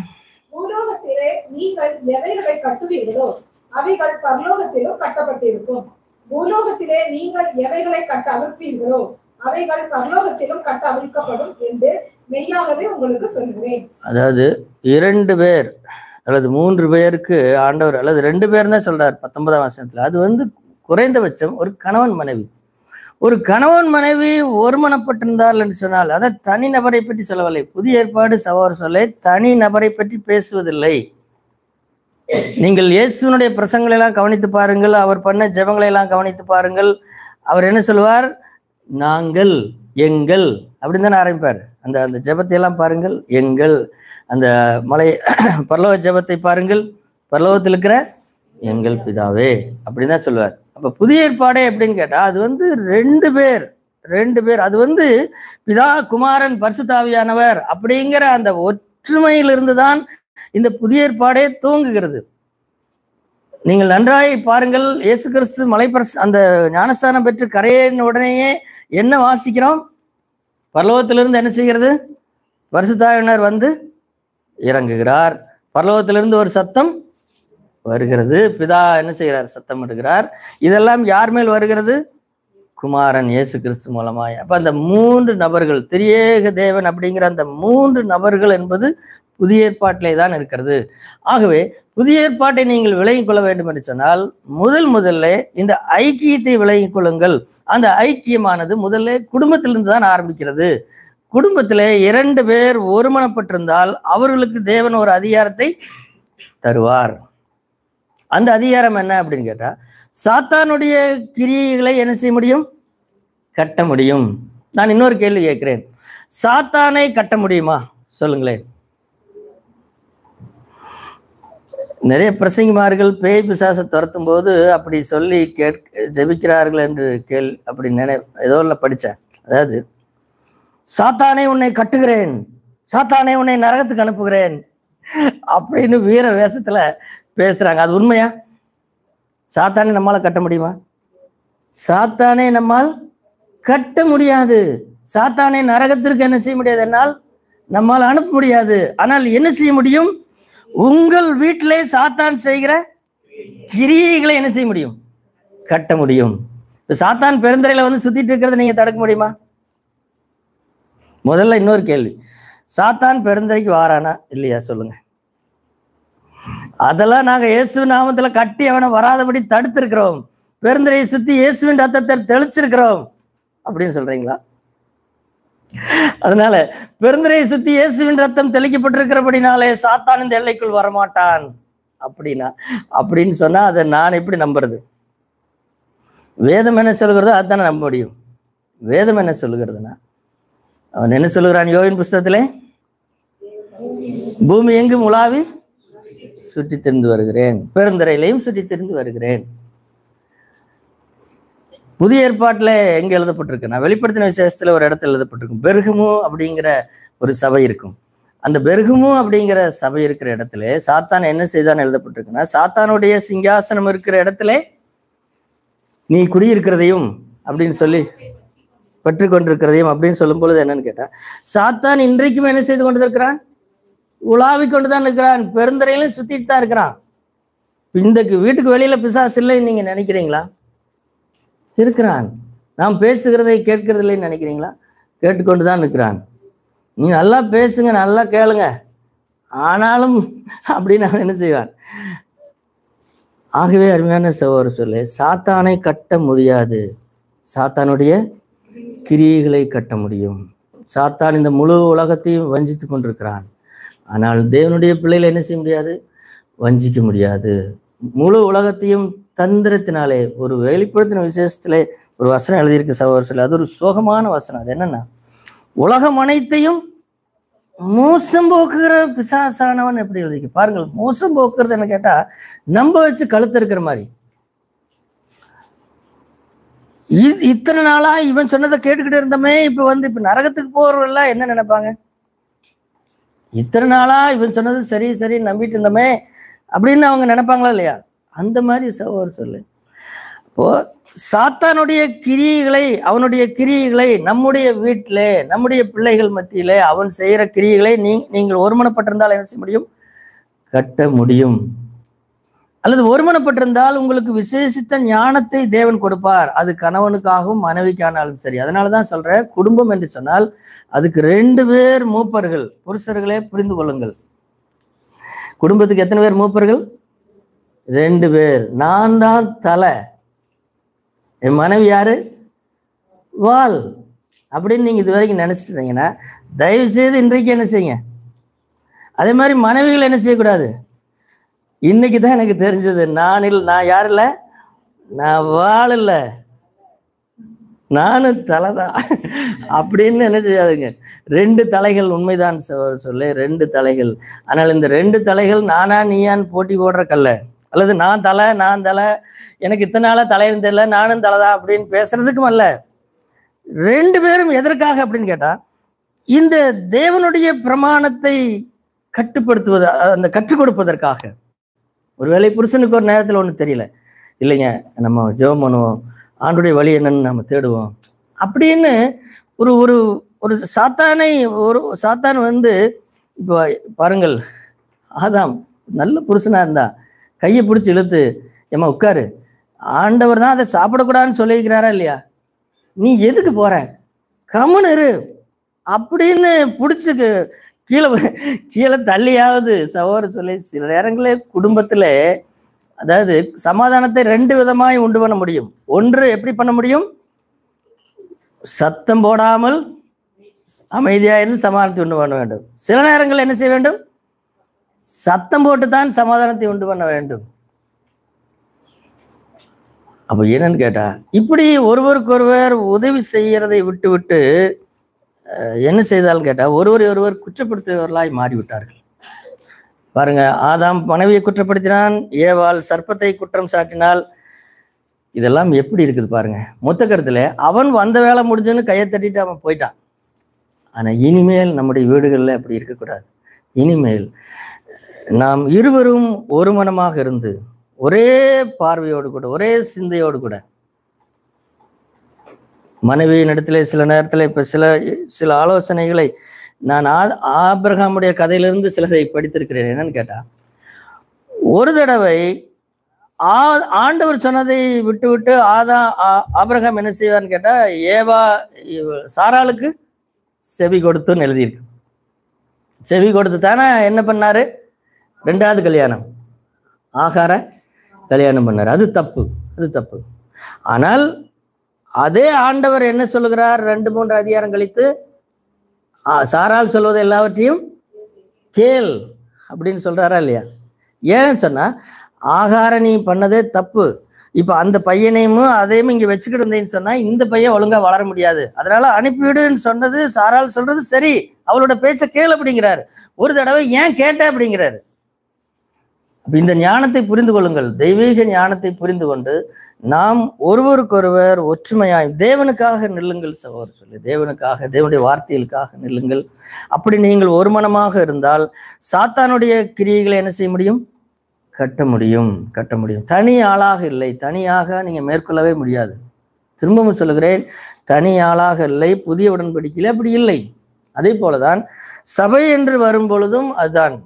பூலோகத்திலே நீங்கள் எவைகளை கட்டுவீர்களோ அவைகள் பரலோகத்திலும் கட்டப்பட்டிருக்கும். பூலோகத்திலே நீங்கள் எவைகளை கட்ட அவிழ்ப்பீர்களோ அவைகள் பரலோகத்திலும் கட்ட அவிழ்க்கப்படும் என்று மெய்யாகவே உங்களுக்கு சொல்கிறேன். அதாவது 2 பேர் அல்லது 3 பேருக்கு ஆண்டவர், அல்லது 2 பேர் தான் சொல்றார் 19ஆம் வசனத்துல. அது குறைந்தபட்சம் ஒரு கணவன் மனைவி. ஒரு கணவன் மனைவி ஒருமனப்பட்டிருந்தார்கள் என்று சொன்னால், அதை தனி நபரை பற்றி சொல்லவில்லை. புதிய ஏற்பாடு சகோதரர் சொல்ல தனி நபரை பற்றி பேசுவதில்லை. நீங்கள் இயேசுனுடைய பிரசங்களை எல்லாம் கவனித்து பாருங்கள், அவர் பண்ண ஜெபங்களை எல்லாம் கவனித்து பாருங்கள். அவர் என்ன சொல்வார்? நாங்கள், எங்கள் அப்படின்னு தானே ஆரம்பிப்பார். அந்த ஜெபத்தை எல்லாம் பாருங்கள். எங்கள், அந்த மலை பரலோக ஜெபத்தை பாருங்கள், பரலோகத்தில் இருக்கிற எங்கள் பிதாவே அப்படின்னு தான் சொல்லுவார். அப்போ புதிய ஏற்பாடே எப்படின்னு கேட்டால், அது 2 பேர், அது பிதா, குமாரன், பரிசுத்த ஆவியானவர் அப்படிங்கிற அந்த ஒற்றுமையிலிருந்து தான் இந்த புதிய ஏற்பாடே துவங்குகிறது. நீங்கள் நன்றாய் பாருங்கள், இயேசு கிறிஸ்து அந்த ஞானஸ்தானம் பெற்று கரையேறின உடனேயே என்ன வாசிக்கிறோம்? பரலோகத்திலிருந்து என்ன செய்கிறது? பரிசுத்த ஆவியானவர் இறங்குகிறார். பரலோகத்திலிருந்து ஒரு சத்தம் வருகிறது. பிதா என்ன செய்கிறார்? சத்தம் இடுகிறார். இதெல்லாம் யார் மேல் வருகிறது? குமாரன் இயேசு கிறிஸ்து மூலமாய். அப்ப அந்த 3 நபர்கள், திரியேக தேவன் அப்படிங்கிற அந்த 3 நபர்கள் என்பது புதிய ஏற்பாட்டிலே தான் இருக்கிறது. ஆகவே புதிய ஏற்பாட்டை நீங்கள் விளங்கிக் கொள்ள வேண்டும் என்று சொன்னால், முதல்ல இந்த ஐக்கியத்தை விளங்கிக் கொள்ளுங்கள். அந்த ஐக்கியமானது முதல்ல குடும்பத்திலிருந்து தான் ஆரம்பிக்கிறது. குடும்பத்திலே 2 பேர் ஒருமனப்பட்டிருந்தால் அவர்களுக்கு தேவன் ஒரு அதிகாரத்தை தருவார். அந்த அதிகாரம் என்ன அப்படின்னு கேட்டா, சாத்தானுடைய கிரியைகளை என்ன செய்ய முடியும்? கட்ட முடியும். நான் இன்னொரு கேள்வி கேட்கிறேன், சாத்தானை கட்ட முடியுமா? சொல்லுங்களேன். நிறைய பிரசங்கிமார்கள் பேய் பிசாசை துரத்தும் போது அப்படி சொல்லி ஜெபிக்கிறார்கள் என்று அப்படி ஏதோ படித்தேன். அதாவது, சாத்தானே உன்னை கட்டுகிறேன், சாத்தானே உன்னை நரகத்துக்கு அனுப்புகிறேன் அப்படின்னு வீர வேஷத்துல பேசுறாங்க. அது உண்மையா? சாத்தானே நம்மால கட்ட முடியுமா? சாத்தானே நம்மால் கட்ட முடியாது. சாத்தானே நரகத்திற்கு என்ன செய்ய முடியாது, என்னால் நம்மால் அனுப்ப முடியாது. ஆனால் என்ன செய்ய முடியும்? உங்கள் வீட்டிலே சாத்தான் செய்கிற கிரியைகளை என்ன செய்ய முடியும்? கட்ட முடியும். சாத்தான் பெருந்தரையில சுத்திட்டு இருக்கிறத நீங்க தடுக்க முடியுமா? முதல்ல இன்னொரு கேள்வி, சாத்தான் பெருந்தரைக்கு வாரானா இல்லையா? சொல்லுங்க. அதெல்லாம் நாங்க இயேசு நாமத்துல கட்டி அவனை வராதபடி தடுத்திருக்கிறோம், பெருந்தரையை சுத்தி இயேசுவின் ரத்தத்தை தெளிச்சிருக்கிறோம் அப்படின்னு சொல்றீங்களா? அதனால பெருந்தரையை சுத்தி இயேசுவின் ரத்தம் தெளிக்கப்பட்டிருக்கிறபடினாலே சாத்தான் இந்த எல்லைக்குள் வரமாட்டான் அப்படின்னு சொன்னா அதை நான் எப்படி நம்புறது? வேதம் என்ன சொல்லுகிறதோ அதுதானே நம்ப முடியும். வேதம் என்ன சொல்லுகிறதுனா, அவன் என்ன சொல்லுகிறான் யோவின் புஸ்தகத்திலே? பூமி எங்கும் உலாவி சுற்றி திரிந்து வருகிறேன், பெருந்தரையிலையும் சுற்றி திரிந்து வருகிறேன். புதிய ஏற்பாட்டில் எங்க எழுதப்பட்டிருக்கு? வெளிப்படுத்தின விசேஷத்துல ஒரு இடத்துல எழுதப்பட்டிருக்கும். பெர்கமு அப்படிங்கிற ஒரு சபை இருக்கும். அந்த பெர்கமு அப்படிங்கிற சபை இருக்கிற இடத்துல சாத்தான் என்ன செய்தான் எழுதப்பட்டிருக்குன்னா, சாத்தானுடைய சிங்காசனம் இருக்கிற இடத்துல நீ குடியிருக்கிறதையும் அப்படின்னு சொல்லி பெற்றுக்கொண்டிருக்கிறதையும் அப்படின்னு சொல்லும் பொழுது என்னன்னு கேட்டா, சாத்தான் இன்றைக்கும் என்ன செய்து கொண்டிருக்கிறான்? உலாவி கொண்டுதான் இருக்கிறான், பெருந்தரையிலும் சுத்திட்டு தான் இருக்கிறான். இந்த வீட்டுக்கு வெளியில பிசாசு இல்லைன்னு நீங்க நினைக்கிறீங்களா? இருக்கிறான். நாம் பேசுகிறதை கேட்கறது இல்லைன்னு நினைக்கிறீங்களா? கேட்டுக்கொண்டுதான் இருக்கிறான். நீ நல்லா பேசுங்க, நல்லா கேளுங்க, ஆனாலும் அப்படின்னு அவன் என்ன செய்வான்? ஆகவே அருமையான சகோதரர் சொல்லு, சாத்தானை கட்ட முடியாது, சாத்தானுடைய கிரியைகளை கட்ட முடியும். சாத்தான் இந்த முழு உலகத்தையும் வஞ்சித்து கொண்டிருக்கிறான். ஆனால் தேவனுடைய பிள்ளைகளை என்ன செய்ய முடியாது? வஞ்சிக்க முடியாது. முழு உலகத்தையும் தந்திரத்தினாலே. ஒரு வெளிப்படுத்தின விசேஷத்திலே ஒரு வசனம் எழுதியிருக்கு சகோதரர்களே, அது ஒரு சோகமான வசனம். அது என்னன்னா, உலகம் அனைத்தையும் மோசம் போக்குகிற பிசாசானவன் எப்படி எழுதிக்கு பாருங்கள். மோசம் போக்குறது என்ன கேட்டா, நம்ப வச்சு கழுத்து இருக்கிற மாதிரி. இத்தனை நாளா இவன் சொன்னதை கேட்டுக்கிட்டு இருந்தமே, இப்ப இப்ப நரகத்துக்கு போறவெல்லாம் என்ன நினைப்பாங்க? இத்தனை நாளா இவன் சொன்னது சரி சரி நம்பிட்டு இருந்தமே அப்படின்னு அவங்க நினைப்பாங்களா இல்லையா? அந்த மாதிரி சகோதரர் சொல்லு. இப்போ சாத்தானுடைய கிரியைகளை, அவனுடைய கிரியைகளை நம்முடைய வீட்டிலே, நம்முடைய பிள்ளைகள் மத்தியிலே அவன் செய்யற கிரியைகளை நீங்கள் ஒருமனப்பட்டிருந்தால் என்ன செய்ய முடியும்? கட்ட முடியும். அல்லது ஒருமனப்பட்டிருந்தால் உங்களுக்கு விசேஷித்த ஞானத்தை தேவன் கொடுப்பார். அது கணவனுக்காகவும் மனைவிக்கானாலும் சரி. அதனாலதான் சொல்ற, குடும்பம் என்று சொன்னால் அதுக்கு 2 பேர் மூப்பர்கள். புருஷர்களே புரிந்து கொள்ளுங்கள், குடும்பத்துக்கு எத்தனை பேர் மூப்பர்கள்? 2 பேர். நான் தான் தலை, என் மனைவி யாரு? வால் அப்படின்னு நீங்க இது வரைக்கும் நினைச்சிட்டு இருந்தீங்கன்னா தயவு செய்து இன்றைக்கு என்ன செய்யுங்க. அதே மாதிரி மனைவிகள் என்ன செய்யக்கூடாது. இன்னைக்கு தான் எனக்கு தெரிஞ்சது, நான் யார் இல்லை, நான் வால் இல்லை, நானும் தலை தான் அப்படின்னு என்ன செய்யாதுங்க. 2 தலைகள். உண்மைதான் சொல்லு, 2 தலைகள். ஆனால் இந்த 2 தலைகள் நானா நீயான்னு போட்டி போடுற கல்ல, அல்லது நான் தலை எனக்கு இத்தனை நாளா தலைன்னு தெரியல, நானும் தலைதான் அப்படின்னு பேசுறதுக்கும் அல்ல. 2 பேரும் எதற்காக அப்படின்னு கேட்டா, இந்த தேவனுடைய பிரமாணத்தை கட்டுப்படுத்துவது, அந்த கற்றுக் கொடுப்பதற்காக. ஒருவேளை புருஷனுக்கு ஒரு நேரத்தில் ஒன்று தெரியல, இல்லைங்க நம்ம ஜெபம் பண்ணுவோம், ஆண்டுடைய வழி என்னன்னு நம்ம தேடுவோம் அப்படின்னு ஒரு ஒரு ஒரு சாத்தான் இப்போ பாருங்கள், ஆதாம் நல்ல புருஷனா இருந்தா கையை பிடிச்சி இழுத்து, ஏமா உட்காரு, ஆண்டவர் தான் அதை சாப்பிடக்கூடாதுன்னு சொல்லியிருக்கிறாரா இல்லையா, நீ எதுக்கு போற, கம்முன்னு இரு அப்படின்னு பிடிச்சிக்கு கீழே தள்ளியாவது சகோதரர் சொல்லி. சில நேரங்களில் குடும்பத்துல அதாவது சமாதானத்தை 2 விதமாய் உண்டு பண்ண முடியும். ஒன்று எப்படி பண்ண முடியும்? சத்தம் போடாமல் அமைதியா இருந்து சமாதானத்தை உண்டு பண்ண வேண்டும். சில நேரங்கள் என்ன செய்ய வேண்டும்? சத்தம் போட்டுத்தான் சமாதானத்தை உண்டு பண்ண வேண்டும். அப்ப என்னன்னு கேட்டா, இப்படி ஒருவருக்கொருவர் உதவி செய்யறதை விட்டு விட்டு என்ன செய்தாலும் கேட்டா, ஒருவர் குற்றப்படுத்துபவர்களாய் மாறிவிட்டார்கள். பாருங்க, ஆதாம் மனைவியை குற்றப்படுத்தினான், ஏவாள் சர்ப்பத்தை குற்றம் சாட்டினால். இதெல்லாம் எப்படி இருக்குது பாருங்க. மொத்த கருத்துல அவன் வந்த வேலை முடிஞ்சுன்னு கையை தட்டிட்டு அவன் போயிட்டான். ஆனா இனிமேல் நம்முடைய வீடுகளில் அப்படி இருக்கக்கூடாது. இனிமேல் நாம் இருவரும் ஒரு மனமாக இருந்து ஒரே பார்வையோடு கூட, ஒரே சிந்தையோடு கூட, மனைவியின் இடத்துல சில நேரத்தில் இப்ப சில ஆலோசனைகளை நான் ஆபிரகாமுடைய கதையிலிருந்து சிலதை படித்திருக்கிறேன். என்னன்னு கேட்டா, ஒரு தடவை ஆண்டவர் சொன்னதை விட்டு ஆபிரகாம் என்ன செய்வார்னு கேட்டா, சாராளுக்கு செவி கொடுத்துன்னு எழுதியிருக்கு. செவி கொடுத்து தானே என்ன பண்ணாரு? 2வது கல்யாணம், ஆகார கல்யாணம் பண்ணாரு. அது தப்பு. ஆனால் அதே ஆண்டவர் என்ன சொல்லுகிறார்? 2-3 அதிகாரம் கழித்து, சாரால் சொல்வது எல்லாவற்றையும் கேள் அப்படின்னு சொல்றாரா இல்லையா? ஏன்னு சொன்னா, ஆகார நீ பண்ணதே தப்பு, இப்ப அந்த பையனையும் அதையும் இங்க வச்சுக்கிட்டு இருந்தேன்னு சொன்னா இந்த பையன் ஒழுங்கா வளர முடியாது, அதனால அனுப்பிவிடுன்னு சொன்னது சாரால் சொல்றது சரி, அவளோட பேச்ச கேள் அப்படிங்கிறாரு. ஒரு தடவை ஏன் கேட்ட அப்படிங்கிறாரு. இந்த ஞானத்தை புரிந்து கொள்ளுங்கள், தெய்வீக ஞானத்தை புரிந்து கொண்டு நாம் ஒருவருக்கொருவர் ஒற்றுமையாய் தேவனுக்காக நில்லுங்கள் சகோதரர் சொல்லி, தேவனுக்காக, தேவனுடைய வார்த்தைகளுக்காக நில்லுங்கள். அப்படி நீங்கள் ஒரு மனமாக இருந்தால் சாத்தானுடைய கிரியைகளை என்ன செய்ய முடியும்? கட்ட முடியும். தனி ஆளாக இல்லை, தனியாக நீங்க மேற்கொள்ளவே முடியாது. திரும்பவும் சொல்லுகிறேன், தனி ஆளாக இல்லை. புதிய உடன்படிக்கையில அப்படி இல்லை. அதே போலதான் சபை என்று வரும் பொழுதும் அதுதான்,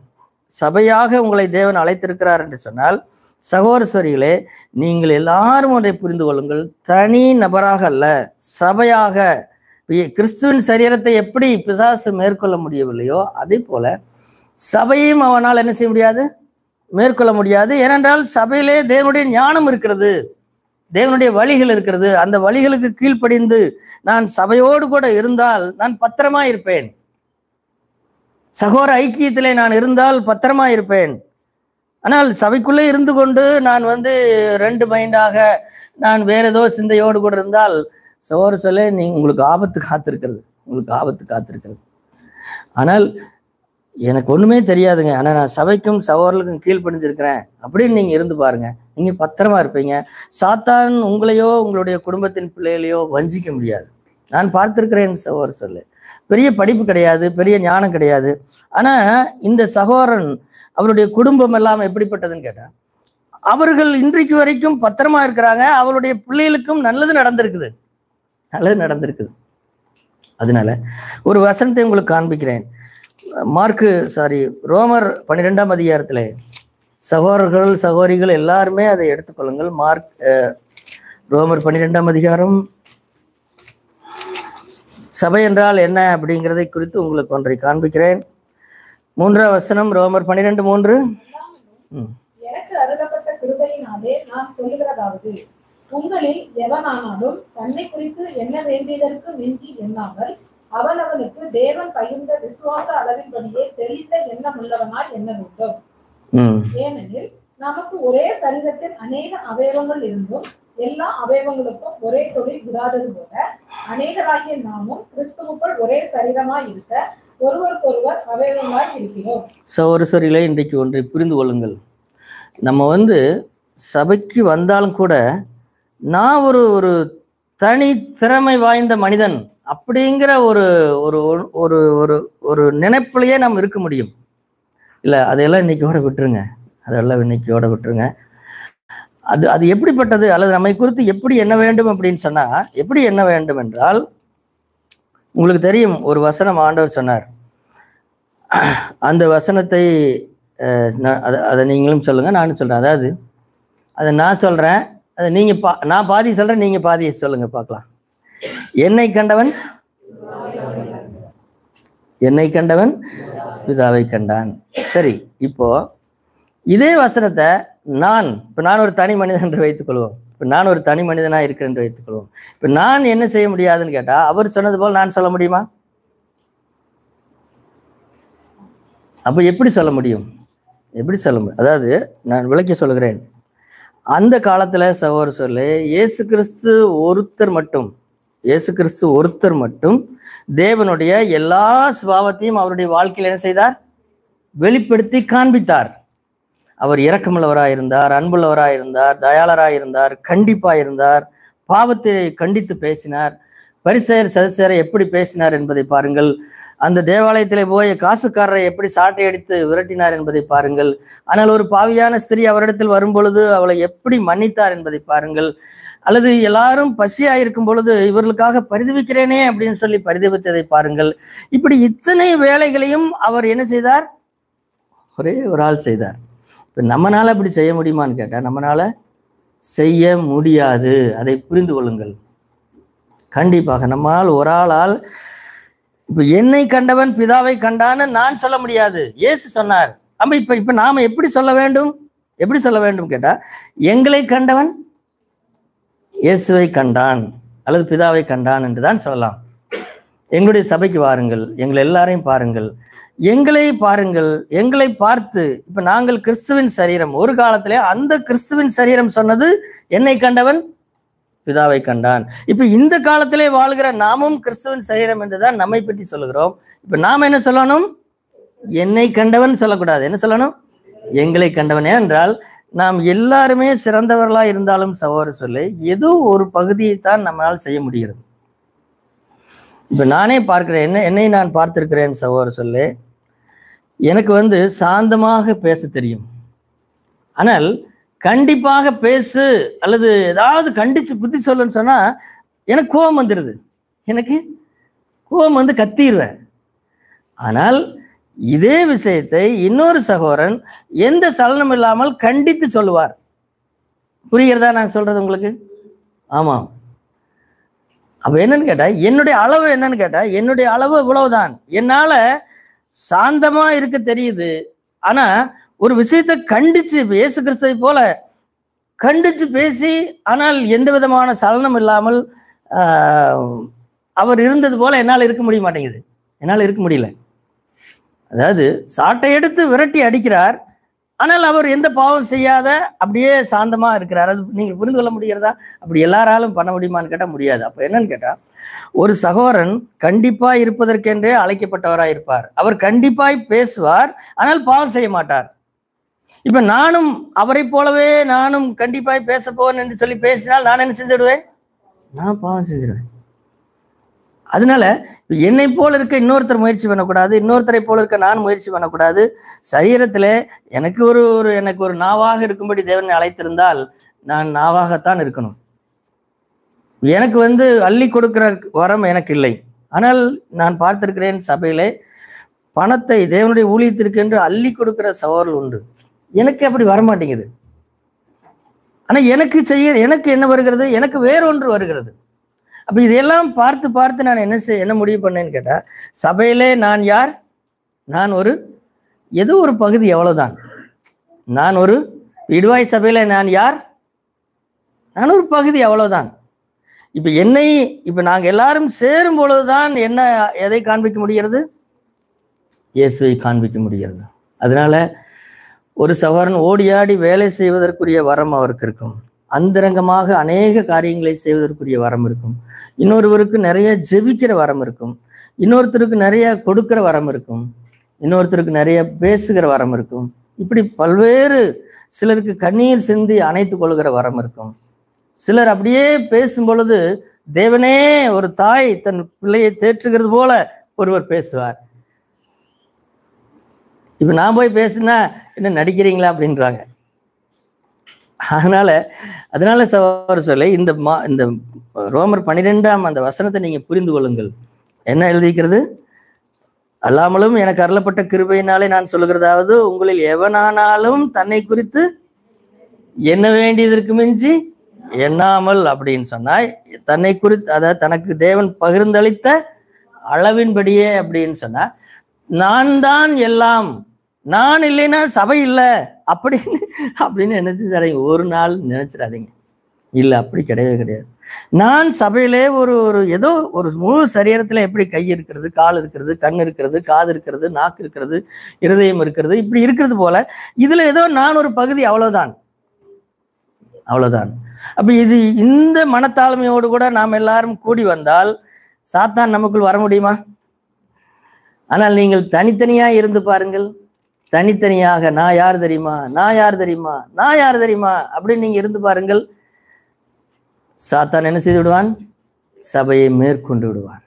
சபையாக உங்களை தேவன் அழைத்திருக்கிறார் என்று சொன்னால், சகோதரர்களே நீங்கள் எல்லாரும் ஒன்றை புரிந்து கொள்ளுங்கள், தனி நபராக அல்ல, சபையாக. கிறிஸ்துவின் சரீரத்தை எப்படி பிசாசு மேற்கொள்ள முடியவில்லையோ அதே போல சபையும் அவனால் என்ன செய்ய முடியாது? மேற்கொள்ள முடியாது. ஏனென்றால் சபையிலே தேவனுடைய ஞானம் இருக்கிறது, தேவனுடைய வழிகள் இருக்கிறது. அந்த வழிகளுக்கு கீழ்ப்படிந்து நான் சபையோடு கூட இருந்தால் நான் பத்திரமா இருப்பேன். சகோதர ஐக்கியத்திலே நான் இருந்தால் பத்திரமா இருப்பேன். ஆனால் சபைக்குள்ளே இருந்து கொண்டு நான் ரெண்டு மைண்டாக நான் வேற ஏதோ சிந்தையோடு கூட இருந்தால் சகோதர சொல்ல உங்களுக்கு ஆபத்து காத்திருக்கிறது. ஆனால் எனக்கு ஒண்ணுமே தெரியாதுங்க, ஆனா நான் சபைக்கும் சகோதரர்களுக்கும் கீழ்ப்படிஞ்சிருக்கிறேன் அப்படின்னு நீங்க இருந்து பாருங்க, நீங்க பத்திரமா இருப்பீங்க. சாத்தான் உங்களையோ உங்களுடைய குடும்பத்தின் பிள்ளைகளையோ வஞ்சிக்க முடியாது. நான் பார்த்திருக்கிறேன் சகோதர சொல்ல. பெரிய படிப்பு கிடையாது, பெரிய ஞானம் கிடையாது. ஆனா இந்த சகோதரன் அவருடைய குடும்பம் எல்லாம் எப்படிப்பட்டதுன்னு கேட்டா, அவர்கள் இன்றைக்கு வரைக்கும் பத்திரமா இருக்கிறாங்க. அவருடைய பிள்ளைகளுக்கும் நல்லது நடந்திருக்குது. அதனால ஒரு வசனத்தை உங்களுக்கு காண்பிக்கிறேன். ரோமர் 12ஆம் அதிகாரத்துல சகோதரர்கள் சகோதரிகள் எல்லாருமே அதை எடுத்துக்கொள்ளுங்கள். ரோமர் 12ஆம் அதிகாரம் சபை என்றால் என்ன அப்படிங்கிறதை குறித்து உங்களுக்கு ஒன்றை காண்பிக்கிறேன். 3ஆம் வசனம், ரோமர் 12:3. எனக்கு அருளப்பட்ட கிருபையினாலே நான் சொல்லுகிறதாவது, உங்களில் எவனானாலும் தன்னை குறித்து என்ன வேண்டியதற்கு மிஞ்சி எண்ணாமல் அவனவனுக்கு தேவன் பகிர்ந்த விசுவாச அளவின்படியே தெளிந்த எண்ணம் உள்ளவனாய் எண்ண வேண்டும். ஏனெனில் நமக்கு ஒரே சரீரத்தில் அநேக அவயவங்கள் இருந்தும் எல்லா அவயவங்களுக்கும் ஒரே தொழில் விடாதது போல அநேகராகிய நாமும் கிறிஸ்துவுக்குள் ஒரே சரீரமாய் இருக்க ஒருவருக்கொருவர் அவயவமாய் இருக்கிறோம். சகோதரிகளே, இன்றைக்கு ஒன்றை புரிந்து கொள்ளுங்கள். நம்ம சபைக்கு வந்தாலும் கூட நான் ஒரு தனி திறமை வாய்ந்த மனிதன் அப்படிங்கிற ஒரு ஒரு ஒரு ஒரு ஒரு நினைப்பிலேயே நம்ம இருக்க முடியும். இல்லை, அதையெல்லாம் இன்னைக்கோட விட்டுருங்க. அது எப்படிப்பட்டது, அல்லது நம்மை குறித்து எப்படி என்ன வேண்டும் அப்படின்னு சொன்னா, எப்படி என்ன வேண்டும் என்றால், உங்களுக்கு தெரியும் ஒரு வசனம் ஆண்டவர் சொன்னார். அந்த வசனத்தை அதை நீங்களும் சொல்லுங்க, நானும் சொல்றேன். அதாவது அதை நான் சொல்றேன், அதை நீங்க நான் பாதி சொல்றேன், நீங்க பாதியை சொல்லுங்க பார்க்கலாம். என்னை கண்டவன் பிதாவை கண்டான். சரி, இப்போ இதே வசனத்தை நான் ஒரு தனி மனிதன் என்று வைத்துக் கொள்வோம். இப்போ நான் ஒரு தனி மனிதனா இருக்கிறேன் என்று வைத்துக் கொள்வோம். இப்போ நான் என்ன செய்ய முடியாதுன்னு கேட்டா, அவர் சொன்னது போல் நான் சொல்ல முடியுமா? அப்ப எப்படி சொல்ல முடியும்? அதாவது நான் விளக்கி சொல்லுகிறேன். அந்த காலத்துல சகோதர சொல்ல இயேசு கிறிஸ்து ஒருத்தர் மட்டும் தேவனுடைய எல்லா சுபாவத்தையும் அவருடைய வாழ்க்கையில் என்ன செய்தார்? வெளிப்படுத்தி காண்பித்தார். அவர் இரக்கமுள்ளவராயிருந்தார், அன்புள்ளவராயிருந்தார், தயாளராயிருந்தார், கண்டிப்பாயிருந்தார், பாவத்தை கண்டித்து பேசினார். பரிசேயர் சதுசேயரை எப்படி பேசினார் என்பதை பாருங்கள். அந்த தேவாலயத்திலே போய் காசுக்காரரை எப்படி சாட்டை அடித்து விரட்டினார் என்பதை பாருங்கள். ஆனால் ஒரு பாவியான ஸ்திரீ அவரிடத்தில் வரும் பொழுது அவளை எப்படி மன்னித்தார் என்பதை பாருங்கள். அல்லது எல்லாரும் பசியாயிருக்கும் பொழுது இவர்களுக்காக பரிதவிக்கிறேனே அப்படின்னு சொல்லி பரிதவித்ததை பாருங்கள். இப்படி இத்தனை வேலைகளையும் அவர் என்ன செய்தார்? ஒரே ஒரு ஆள் செய்தார். இப்போ நம்மளால அப்படி செய்ய முடியுமான்னு கேட்டால் நம்மளால செய்ய முடியாது. அதை புரிந்து கொள்ளுங்கள். கண்டிப்பாக நம்மால் ஒரு ஆளால் இப்ப என்னை கண்டவன் பிதாவை கண்டான்னு நான் சொல்ல முடியாது. இயேசு சொன்னார். அப்ப இப்ப நாம எப்படி சொல்ல வேண்டும் கேட்டா, எங்களை கண்டவன் இயேசுவை கண்டான் அல்லது பிதாவை கண்டான் என்றுதான் சொல்லலாம். எங்களுடைய சபைக்கு வாருங்கள், எங்களை எல்லாரையும் பாருங்கள், எங்களை பார்த்து. இப்ப நாங்கள் கிறிஸ்துவின் சரீரம். ஒரு காலத்திலே அந்த கிறிஸ்துவின் சரீரம் சொன்னது என்னை கண்டவன் பிதாவை கண்டான். இப்ப இந்த காலத்திலே வாழ்கிற நாமும் கிறிஸ்துவின் சரீரம் என்றுதான் நம்மை பற்றி சொல்லுகிறோம். இப்ப நாம என்ன சொல்லணும்? என்னை கண்டவன் சொல்லக்கூடாது. என்ன சொல்லணும்? எங்களை கண்டவன். ஏனென்றால் நாம் எல்லாருமே சிறந்தவர்களா இருந்தாலும் சகோதர சொல்ல ஏதோ ஒரு பகுதியைத்தான் நம்மளால் செய்ய முடிகிறது. இப்ப நானே பார்க்கிறேன், என்னை நான் பார்த்திருக்கிறேன் சகோதர சொல்ல. எனக்கு சாந்தமாக பேச தெரியும். ஆனால் கண்டிப்பாக பேசு அல்லது ஏதாவது கண்டிச்சு புத்தி சொல்லுன்னு சொன்னா எனக்கு கோபம் வந்துடுது. எனக்கு கோபம் கத்திடுவேன். ஆனால் இதே விஷயத்தை இன்னொரு சகோதரன் எந்த சலனம் இல்லாமல் கண்டித்து சொல்லுவார். புரிகிறதா நான் சொல்றது உங்களுக்கு? ஆமாம். அப்ப என்னன்னு கேட்டா, என்னுடைய அளவு இவ்வளவுதான். என்னால சாந்தமா இருக்க தெரியுது. ஆனா ஒரு விஷயத்தை கண்டிச்சு, இயேசு கிறிஸ்துவை போல கண்டிச்சு பேசி, ஆனால் எந்த விதமான சலனம் இல்லாமல் அவர் இருந்தது போல என்னால் இருக்க மாட்டேங்குது. என்னால் இருக்க முடியல. அதாவது சாட்டை எடுத்து விரட்டி அடிக்கிறார், ஆனால் அவர் எந்த பாவம் செய்யாத அப்படியே சாந்தமா இருக்கிறார். அது நீங்கள் புரிந்து கொள்ள முடிகிறதா? அப்படி எல்லாராலும் பண்ண முடியுமான்னு கேட்டால் முடியாது. அப்போ என்னன்னு கேட்டால், ஒரு சகோதரன் கண்டிப்பாய் இருப்பதற்கென்றே அழைக்கப்பட்டவராய் இருப்பார். அவர் கண்டிப்பாய் பேசுவார், ஆனால் பாவம் செய்ய மாட்டார். இப்ப நானும் அவரை போலவே நானும் கண்டிப்பாய் பேச போவேன் என்று சொல்லி பேசினால் நான் என்ன செஞ்சிடுவேன்? நான் பாவம் செஞ்சிடுவேன். அதனால என்னை போல இருக்க இன்னொருத்தர் முயற்சி பண்ணக்கூடாது, இன்னொருத்தரை போல இருக்க நான் முயற்சி பண்ணக்கூடாது. சரீரத்துல எனக்கு ஒரு நாவாக இருக்கும்படி தேவனை அழைத்திருந்தால் நான் நாவாகத்தான் இருக்கணும். எனக்கு அள்ளி கொடுக்கிற வரம் எனக்கு இல்லை. ஆனால் நான் பார்த்திருக்கிறேன், சபையிலே பணத்தை தேவனுடைய ஊழியத்திற்கு என்று அள்ளி கொடுக்கிற சவால் உண்டு. எனக்கு அப்படி வரமாட்டேங்குது. ஆனா எனக்கு என்ன வருகிறது? எனக்கு வேறொன்று வருகிறது. அப்ப இதையெல்லாம் பார்த்து பார்த்து நான் என்ன முடிவு பண்ணேன்னு கேட்டா, சபையிலே நான் யார்? நான் ஏதோ ஒரு பகுதி, அவ்வளவுதான். நான் இடுவாய் சபையில நான் யார்? நான் ஒரு பகுதி, அவ்வளவுதான். இப்ப நாங்க எல்லாரும் சேரும் பொழுதுதான் எதை காண்பிக்க முடிகிறது? இயேசுவை காண்பிக்க முடிகிறது. அதனால ஒரு சகோதரன் ஓடியாடி வேலை செய்வதற்குரிய வரம் அவருக்கு இருக்கும். அந்தரங்கமாக அநேக காரியங்களை செய்வதற்குரிய வரம் இருக்கும். இன்னொருவருக்கு நிறைய ஜெபிக்கிற வரம் இருக்கும். இன்னொருத்தருக்கு நிறைய கொடுக்கிற வரம் இருக்கும். இன்னொருத்தருக்கு நிறைய பேசுகிற வரம் இருக்கும். இப்படி பல்வேறு, சிலருக்கு கண்ணீர் சிந்தி அணைத்துக் கொள்கிற வரம் இருக்கும். சிலர் அப்படியே பேசும் பொழுது தேவனே ஒரு தாய் தன் பிள்ளையை தேற்றுகிறது போல ஒருவர் பேசுவார். இப்ப நான் போய் பேசுனா என்ன நடிக்கிறீங்களா அப்படின்றாங்க. அதனால சகோதரர் சொல்ல இந்த ரோமர் 12 அந்த வசனத்தை நீங்க புரிந்து கொள்ளுங்கள். என்ன எழுதிக்கிறது? அல்லாமலும் எனக்கு அருளப்பட்ட கிருபையினாலே நான் சொல்லுகிறதாவது, உங்களில் எவனானாலும் தன்னை குறித்து என்ன வேண்டியதற்கு மிஞ்சி எண்ணாமல் அப்படின்னு சொன்னா, தன்னை குறித்து, அதாவது தனக்கு தேவன் பகிர்ந்தளித்த அளவின்படியே அப்படின்னு சொன்னா, நான் தான் எல்லாம், நான் இல்லைன்னா சபை இல்லை அப்படின்னு என்ன செஞ்சாதீங்க, ஒரு நாள் நினைச்சிடாதீங்க. இல்லை, அப்படி கிடையவே கிடையாது. நான் சபையிலே ஏதோ ஒரு முழு சரீரத்துல எப்படி கை இருக்கிறது, கால் இருக்கிறது, கண் இருக்கிறது, காது இருக்கிறது, நாக்கு இருக்கிறது, இருதயம் இருக்கிறது, இப்படி இருக்கிறது போல இதுல ஏதோ நான் ஒரு பகுதி, அவ்வளவுதான். அப்ப இந்த மனத்தாழ்மையோடு கூட நாம் எல்லாரும் கூடி வந்தால் சாத்தான் நமக்குள் வர முடியுமா? ஆனால் நீங்கள் தனித்தனியா இருந்து பாருங்கள். தனித்தனியாக நான் யார் தெரியுமா, நான் யார் தெரியுமா, நான் யார் தெரியுமா அப்படின்னு நீங்க இருந்து பாருங்கள். சாத்தான் என்ன செய்து விடுவான்? சபையை மேற்கொண்டு விடுவான்.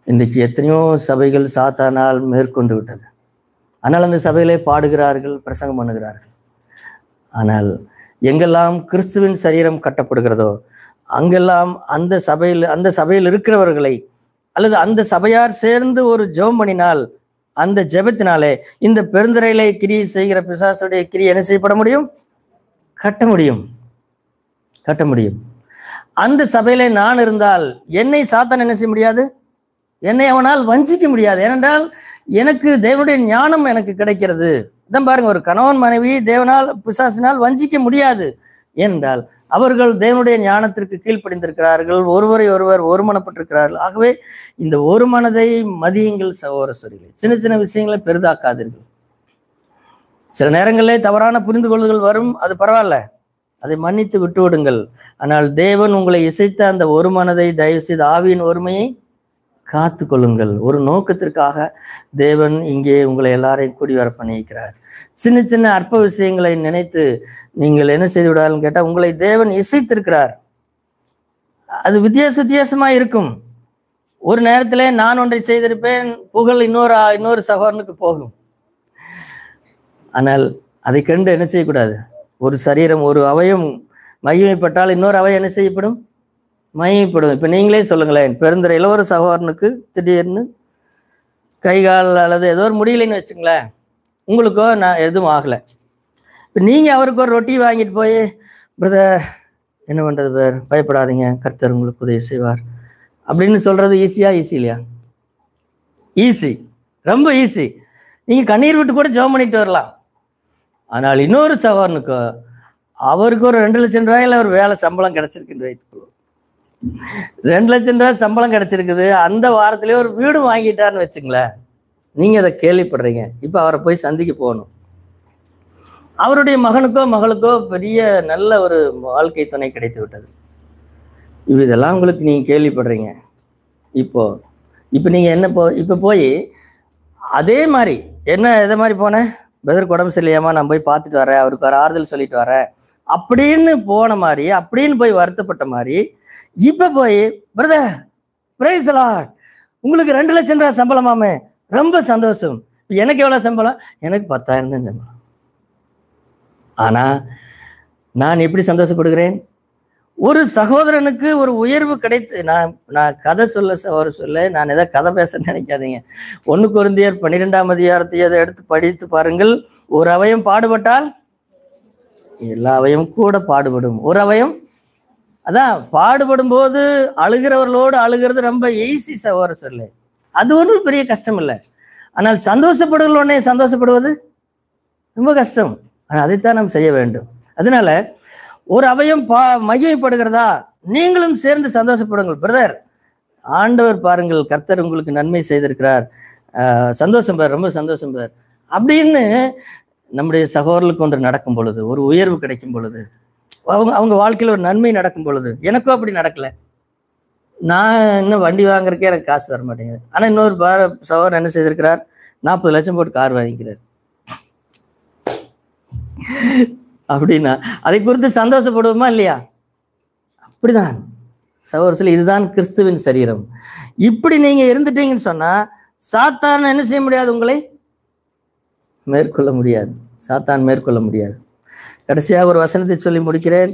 இன்றைக்கு எத்தனையோ சபைகள் சாத்தானால் மேற்கொண்டு விட்டது. ஆனால் அந்த சபையிலே பாடுகிறார்கள், பிரசங்கம் பண்ணுகிறார்கள். ஆனால் எங்கெல்லாம் கிறிஸ்துவின் சரீரம் கட்டப்படுகிறதோ அங்கெல்லாம் அந்த சபையில் இருக்கிறவர்களை அல்லது அந்த சபையார் சேர்ந்து ஒரு ஜெபம் பண்ணினால், அந்த ஜெபத்தினாலே இந்த பெருந்திரையிலே கிரியை செய்கிற பிசாசுடைய கிரியை என்ன செய்யப்பட முடியும்? கட்ட முடியும். அந்த சபையிலே நான் இருந்தால் என்னை சாத்தான் என்ன செய்ய முடியாது? என்னை அவனால் வஞ்சிக்க முடியாது. ஏனென்றால் எனக்கு தேவனுடைய ஞானம் எனக்கு கிடைக்கிறது. இதான் பாருங்க, ஒரு கணவன் மனைவி தேவனால் பிசாசினால் வஞ்சிக்க முடியாது. ஏனென்றால் அவர்கள் தேவனுடைய ஞானத்திற்கு கீழ்ப்படிந்திருக்கிறார்கள், ஒருவரை ஒருவர் ஒருமனப்பட்டிருக்கிறார்கள். ஆகவே இந்த ஒரு மனதை மதியுங்கள் சகோதரர்களே. சின்ன சின்ன விஷயங்களை பெரிதாக்காதீர்கள். சில நேரங்களிலே தவறான புரிந்து கொள்ளுதல் வரும், அது பரவாயில்ல, அதை மன்னித்து விட்டு விடுங்கள். ஆனால் தேவன் உங்களை இசைத்த அந்த ஒரு மனதை தயவு செய்து ஆவியின் ஒருமையை காத்து கொள்ளுங்கள். ஒரு நோக்கத்திற்காக தேவன் இங்கே உங்களை எல்லாரையும் கூடி வர பண்ணியிருக்கிறார். சின்ன சின்ன அற்ப விஷயங்களை நினைத்து நீங்கள் என்ன செய்து விடாதுன்னு கேட்டால், உங்களை தேவன் இசைத்திருக்கிறார். அது வித்தியாசமா இருக்கும். ஒரு நேரத்திலே நான் ஒன்றை செய்திருப்பேன், புகழ் இன்னொரு சகோதரனுக்கு போகும். ஆனால் அதை கண்டு என்ன செய்யக்கூடாது? ஒரு சரீரம், ஒரு அவயம் மகிமைப்பட்டால் இன்னொரு அவயம் என்ன செய்யப்படும்? மகிமைப்படும். இப்ப நீங்களே சொல்லுங்களேன், பெருந்திரையில ஒரு சகோதரனுக்கு திடீர்னு கைகால் அல்லது ஏதோ ஒரு முடியலைன்னு வச்சுங்களேன், உங்களுக்கோ நான் எதுவும் ஆகலை. இப்போ நீங்கள் அவருக்கு ஒரு ரொட்டி வாங்கிட்டு போய், பிரதர் என்ன பண்ணுறது பேர், பயப்படாதீங்க, கர்த்தர் உங்களுக்கு உதவி செய்வார் அப்படின்னு சொல்கிறது ஈஸி இல்லையா? ஈஸி, ரொம்ப ஈஸி. நீங்கள் கண்ணீர் விட்டு கூட ஜெபம் பண்ணிட்டு வரலாம். ஆனால் இன்னொரு சகோதரனுக்கு அவருக்கு ஒரு 2 லட்சம் ரூபாயில் ஒரு வேலை சம்பளம் கிடைச்சிருக்குன்னு வைத்துக்கொள்வோம். 2 லட்சம் ரூபாய் சம்பளம் கிடைச்சிருக்குது, அந்த வாரத்திலே ஒரு வீடு வாங்கிட்டாருன்னு வச்சுங்களேன். நீங்க அதை கேள்விப்படுறீங்க. இப்ப அவரை போய் சந்திக்க போகணும். அவருடைய மகனுக்கோ மகளுக்கோ பெரிய நல்ல ஒரு வாழ்க்கை துணை கிடைத்து விட்டது. இதெல்லாம் உங்களுக்கு நீங்க கேள்விப்படுறீங்க. இப்போ நீங்க என்ன இப்போ போய் அதே மாதிரி எதை மாதிரி போனேன், பிரதருக்கு உடம்பு சரியில்லையாமா, நான் போய் பார்த்துட்டு வரேன், அவருக்கு ஒரு ஆறுதல் சொல்லிட்டு வரேன் அப்படின்னு போன மாதிரி, அப்படின்னு போய் வருத்தப்பட்ட மாதிரி இப்ப போய் பிரதர் பிரைஸ் லார்ட், உங்களுக்கு 2 லட்சம் ரூபாய் சம்பளமாமே, ரொம்ப சந்தோஷம். எனக்கு எவ்வளவு சம்பளம்? எனக்கு 10,000 தான் சம்பளம். ஆனா நான் எப்படி சந்தோஷப்படுகிறேன்? ஒரு சகோதரனுக்கு ஒரு உயர்வு கிடைத்து, நான் கதை சொல்ல நான் ஏதாவது கதை பேச நினைக்காதீங்க. 1 கொரிந்தியர் 12ஆம் அதிகாரத்தை அதை எடுத்து படித்து பாருங்கள். ஒரு அவயம் பாடுபட்டால் எல்லா அவயம் கூட பாடுபடும். ஒரு அவயம் அதான் பாடுபடும் போது அழுகிறவர்களோடு அழுகிறது ரொம்ப ஈஸி சகோதர சொல்ல, அது ஒன்றும் பெரிய கஷ்டம் இல்லை. ஆனால் சந்தோஷப்படுவதோடனே சந்தோஷப்படுவது ரொம்ப கஷ்டம். ஆனால் அதைத்தான் நாம் செய்ய வேண்டும். அதனால ஒரு அவயம் மகிமைப்படுகிறதா, நீங்களும் சேர்ந்து சந்தோஷப்படுங்கள். பிரதர், ஆண்டவர் பாருங்கள், கர்த்தர் உங்களுக்கு நன்மை செய்திருக்கிறார், சந்தோஷம் பேர், ரொம்ப சந்தோஷம் பேர் அப்படின்னு நம்முடைய சகோதரர்களுக்கு ஒன்று நடக்கும் பொழுது, ஒரு உயர்வு கிடைக்கும் பொழுது, அவங்க வாழ்க்கையில் ஒரு நன்மை நடக்கும் பொழுது, எனக்கும் அப்படி நடக்கல, நான் இன்னும் வண்டி வாங்குறதுக்கே எனக்கு காசு வர மாட்டேங்குது. ஆனால் இன்னொரு சகோதரர் என்ன செய்திருக்கிறார், 40 லட்சம் போட்டு கார் வாங்கிக்கிறார். அப்படின்னா அதை குறித்து சந்தோஷப்படுவோமா இல்லையா? அப்படிதான் சகோதரர்களே, இதுதான் கிறிஸ்துவின் சரீரம். இப்படி நீங்க இருந்துட்டீங்கன்னு சொன்னா சாத்தான் என்ன செய்ய முடியாது, உங்களை மேற்கொள்ள முடியாது. சாத்தான் மேற்கொள்ள முடியாது. கடைசியாக ஒரு வசனத்தை சொல்லி முடிக்கிறேன்.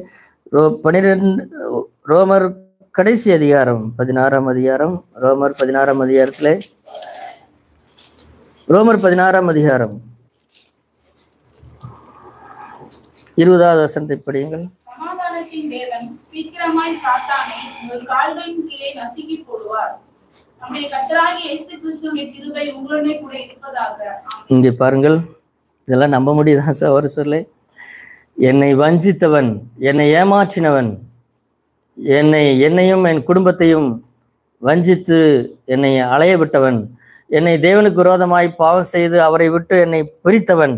ரோமர் கடைசி அதிகாரம் 16ஆம் அதிகாரம், ரோமர் 16ஆம் அதிகாரத்துல, ரோமர் 16ஆம் அதிகாரம் 20வது வசனத்தை படியுங்கள். சமாதானத்தின் தேவன் சீக்கிரமாய் சாத்தானை உங்கள் கால்களின் கீழே நசுக்கி போடுவார். நம்முடைய கர்த்தராகிய இயேசு கிறிஸ்துவின் கிருபை உங்களுடனே கூட இருப்பதாக. இங்கே பாருங்கள், இதெல்லாம் நம்ப முடியுதா சகோதர சொல்லே? என்னை வஞ்சித்தவன், என்னை ஏமாற்றினவன், என்னையும் என் குடும்பத்தையும் வஞ்சித்து என்னை அலைய விட்டவன், என்னை தேவனுக்கு விரோதமாய் பாவம் செய்து அவரை விட்டு என்னை பிரித்தவன்,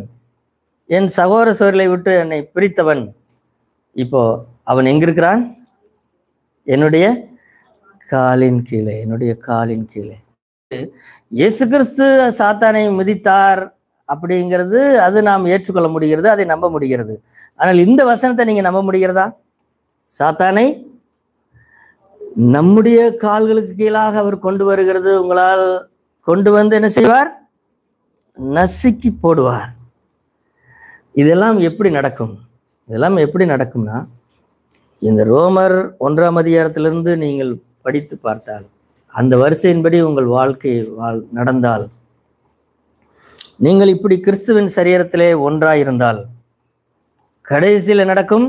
என் சகோதர சோதரை விட்டு என்னை பிரித்தவன், இப்போ அவன் எங்கிருக்கிறான்? என்னுடைய காலின் கீழே, என்னுடைய காலின் கீழே. இயேசு கிறிஸ்து சாத்தானை மிதித்தார் அப்படிங்கிறது அது நாம் ஏற்றுக்கொள்ள முடிகிறது, அதை நம்ப முடிகிறது. ஆனால் இந்த வசனத்தை நீங்க நம்ப முடிகிறதா? சாத்தானை நம்முடைய கால்களுக்கு கீழாக அவர் கொண்டு வருகிறது, உங்களால் கொண்டு வந்து என்ன செய்வார்? நசுக்கி போடுவார். இதெல்லாம் எப்படி நடக்கும்? இதெல்லாம் எப்படி நடக்கும்னா, இந்த ரோமர் 1ஆம் அதிகாரத்திலிருந்து நீங்கள் படித்து பார்த்தால், அந்த வரிசையின்படி உங்கள் வாழ்க்கை நடந்தால், நீங்கள் இப்படி கிறிஸ்துவின் சரீரத்திலே ஒன்றாயிருந்தால், கடைசியில் நடக்கும்,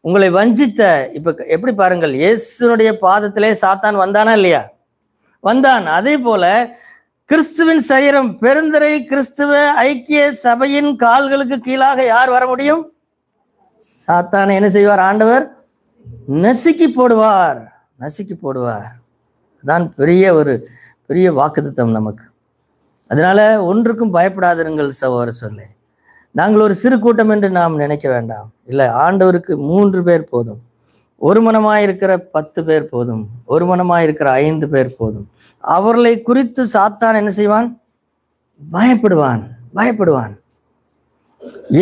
உங்களை வஞ்சித்த, இப்ப எப்படி பாருங்கள், இயேசுனுடைய பாதத்திலே சாத்தான் வந்தானா இல்லையா? வந்தான். அதே போல கிறிஸ்துவின் சரீரம், பெருந்திரை கிறிஸ்துவ ஐக்கிய சபையின் கால்களுக்கு கீழாக யார் வர முடியும்? சாத்தானை என்ன செய்வார்? ஆண்டவர் நசுக்கி போடுவார், நசுக்கி போடுவார். அதான் பெரிய வாக்குத்தத்தம் நமக்கு. அதனால ஒன்றுக்கும் பயப்படாதிருங்கள் சகோதர சொல்லே. நாங்கள் ஒரு சிறு கூட்டம் என்று நாம் நினைக்க வேண்டாம். இல்லை, ஆண்டவருக்கு 3 பேர் போதும். ஒரு மனமாயிருக்கிற 10 பேர் போதும். ஒரு மனமாயிருக்கிற 5 பேர் போதும். அவர்களை குறித்து சாத்தான் என்ன செய்வான்? பயப்படுவான், பயப்படுவான்.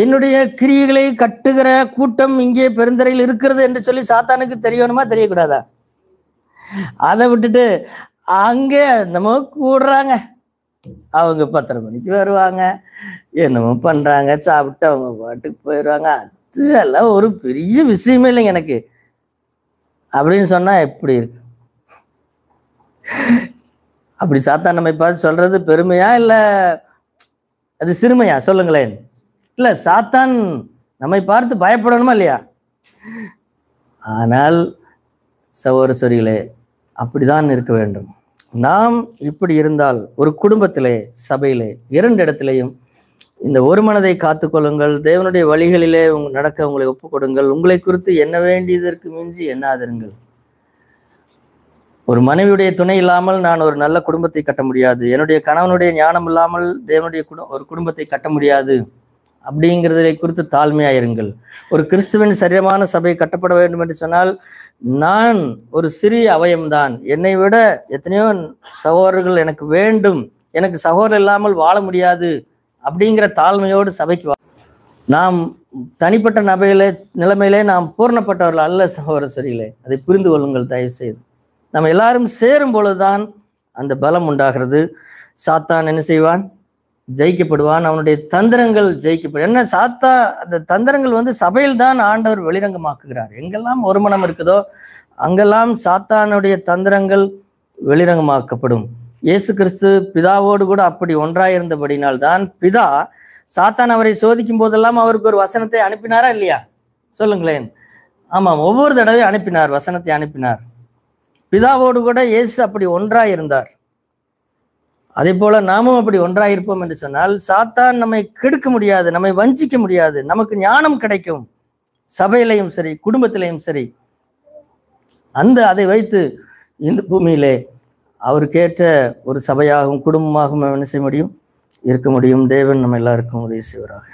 என்னுடைய கிரியைகளை கட்டுகிற கூட்டம் இங்கே பெருந்தரையில் இருக்கிறது என்று சொல்லி சாத்தானுக்கு தெரியணுமா, தெரியக்கூடாதா? அதை விட்டுட்டு அங்கே நம்ம கூடுறாங்க, அவங்க 10:30 மணிக்கு வருவாங்க, என்னமோ பண்றாங்க, சாப்பிட்டு அவங்க பாட்டுக்கு போயிடுவாங்க, அது எல்லாம் ஒரு பெரிய விஷயமே இல்லைங்க எனக்கு அப்படின்னு சொன்னா எப்படி இருக்கு? அப்படி சாத்தான் நம்மை பார்த்து சொல்றது பெருமையா இல்ல அது சிறுமையா? சொல்லுங்களேன். இல்ல, சாத்தான் நம்மை பார்த்து பயப்படணுமா இல்லையா? ஆனால் சகோதர சோதரிகளே, அப்படிதான் இருக்க வேண்டும். நாம் இப்படி இருந்தால் ஒரு குடும்பத்திலே, சபையிலே, 2 இடத்திலேயும் இந்த ஒரு மனதை காத்துக்கொள்ளுங்கள். தேவனுடைய வழிகளிலே நடக்க உங்களை ஒப்புக் கொடுங்கள். உங்களை குறித்து எண்ண வேண்டியதற்கு மிஞ்சி எண்ணாதிருங்கள். ஒரு மனைவியுடைய துணை இல்லாமல் நான் ஒரு நல்ல குடும்பத்தை கட்ட முடியாது. என்னுடைய கணவனுடைய ஞானம் இல்லாமல் தேவனுடைய ஒரு குடும்பத்தை கட்ட முடியாது அப்படிங்கிறதை குறித்து தாழ்மையாயிருங்கள். ஒரு கிறிஸ்துவின் சரியமான சபை கட்டப்பட வேண்டும் என்று சொன்னால், நான் ஒரு சிறிய அவயம்தான், என்னை விட எத்தனையோ சகோதரர்கள் எனக்கு வேண்டும், எனக்கு சகோதரர் இல்லாமல் வாழ முடியாது அப்படிங்கிற தாழ்மையோடு சபைக்கு நாம் தனிப்பட்ட நிலைமையிலே நாம் பூர்ணப்பட்டவர்கள் அல்ல சகோதரர்களே. அதை புரிந்து கொள்ளுங்கள் தயவு செய்து. நம்ம எல்லாரும் சேரும் பொழுதுதான் அந்த பலம் உண்டாகிறது. சாத்தான் என்ன செய்வான்? ஜெயிக்கப்படுவான். அவனுடைய தந்திரங்கள் ஜெயிக்கப்படும். என்ன அந்த தந்திரங்கள் சபையில் தான் ஆண்டவர் வெளிரங்கமாக்குகிறார். எங்கெல்லாம் ஒரு மனம் இருக்குதோ அங்கெல்லாம் சாத்தானுடைய தந்திரங்கள் வெளிரங்கமாக்கப்படும். இயேசு கிறிஸ்து பிதாவோடு கூட அப்படி ஒன்றாயிருந்தபடினால் தான் பிதா சாத்தான் அவரை சோதிக்கும் போதெல்லாம் அவருக்கு ஒரு வசனத்தை அனுப்பினாரா இல்லையா? சொல்லுங்களேன். ஆமாம், ஒவ்வொரு தடவை அனுப்பினார், வசனத்தை அனுப்பினார். பிதாவோடு கூட இயேசு அப்படி ஒன்றாயிருந்தார். அதே போல நாமும் அப்படி ஒன்றாயிருப்போம் என்று சொன்னால் சாத்தான் நம்மை கெடுக்க முடியாது, நம்மை வஞ்சிக்க முடியாது. நமக்கு ஞானம் கிடைக்கும், சபையிலையும் சரி குடும்பத்திலையும் சரி. அதை வைத்து இந்த பூமியிலே அவருக்கேற்ற ஒரு சபையாகவும் குடும்பமாகவும் என்ன செய்ய முடியும்? இருக்க முடியும். தேவன் நம்ம எல்லாருக்கும் உதவி செய்வாராக.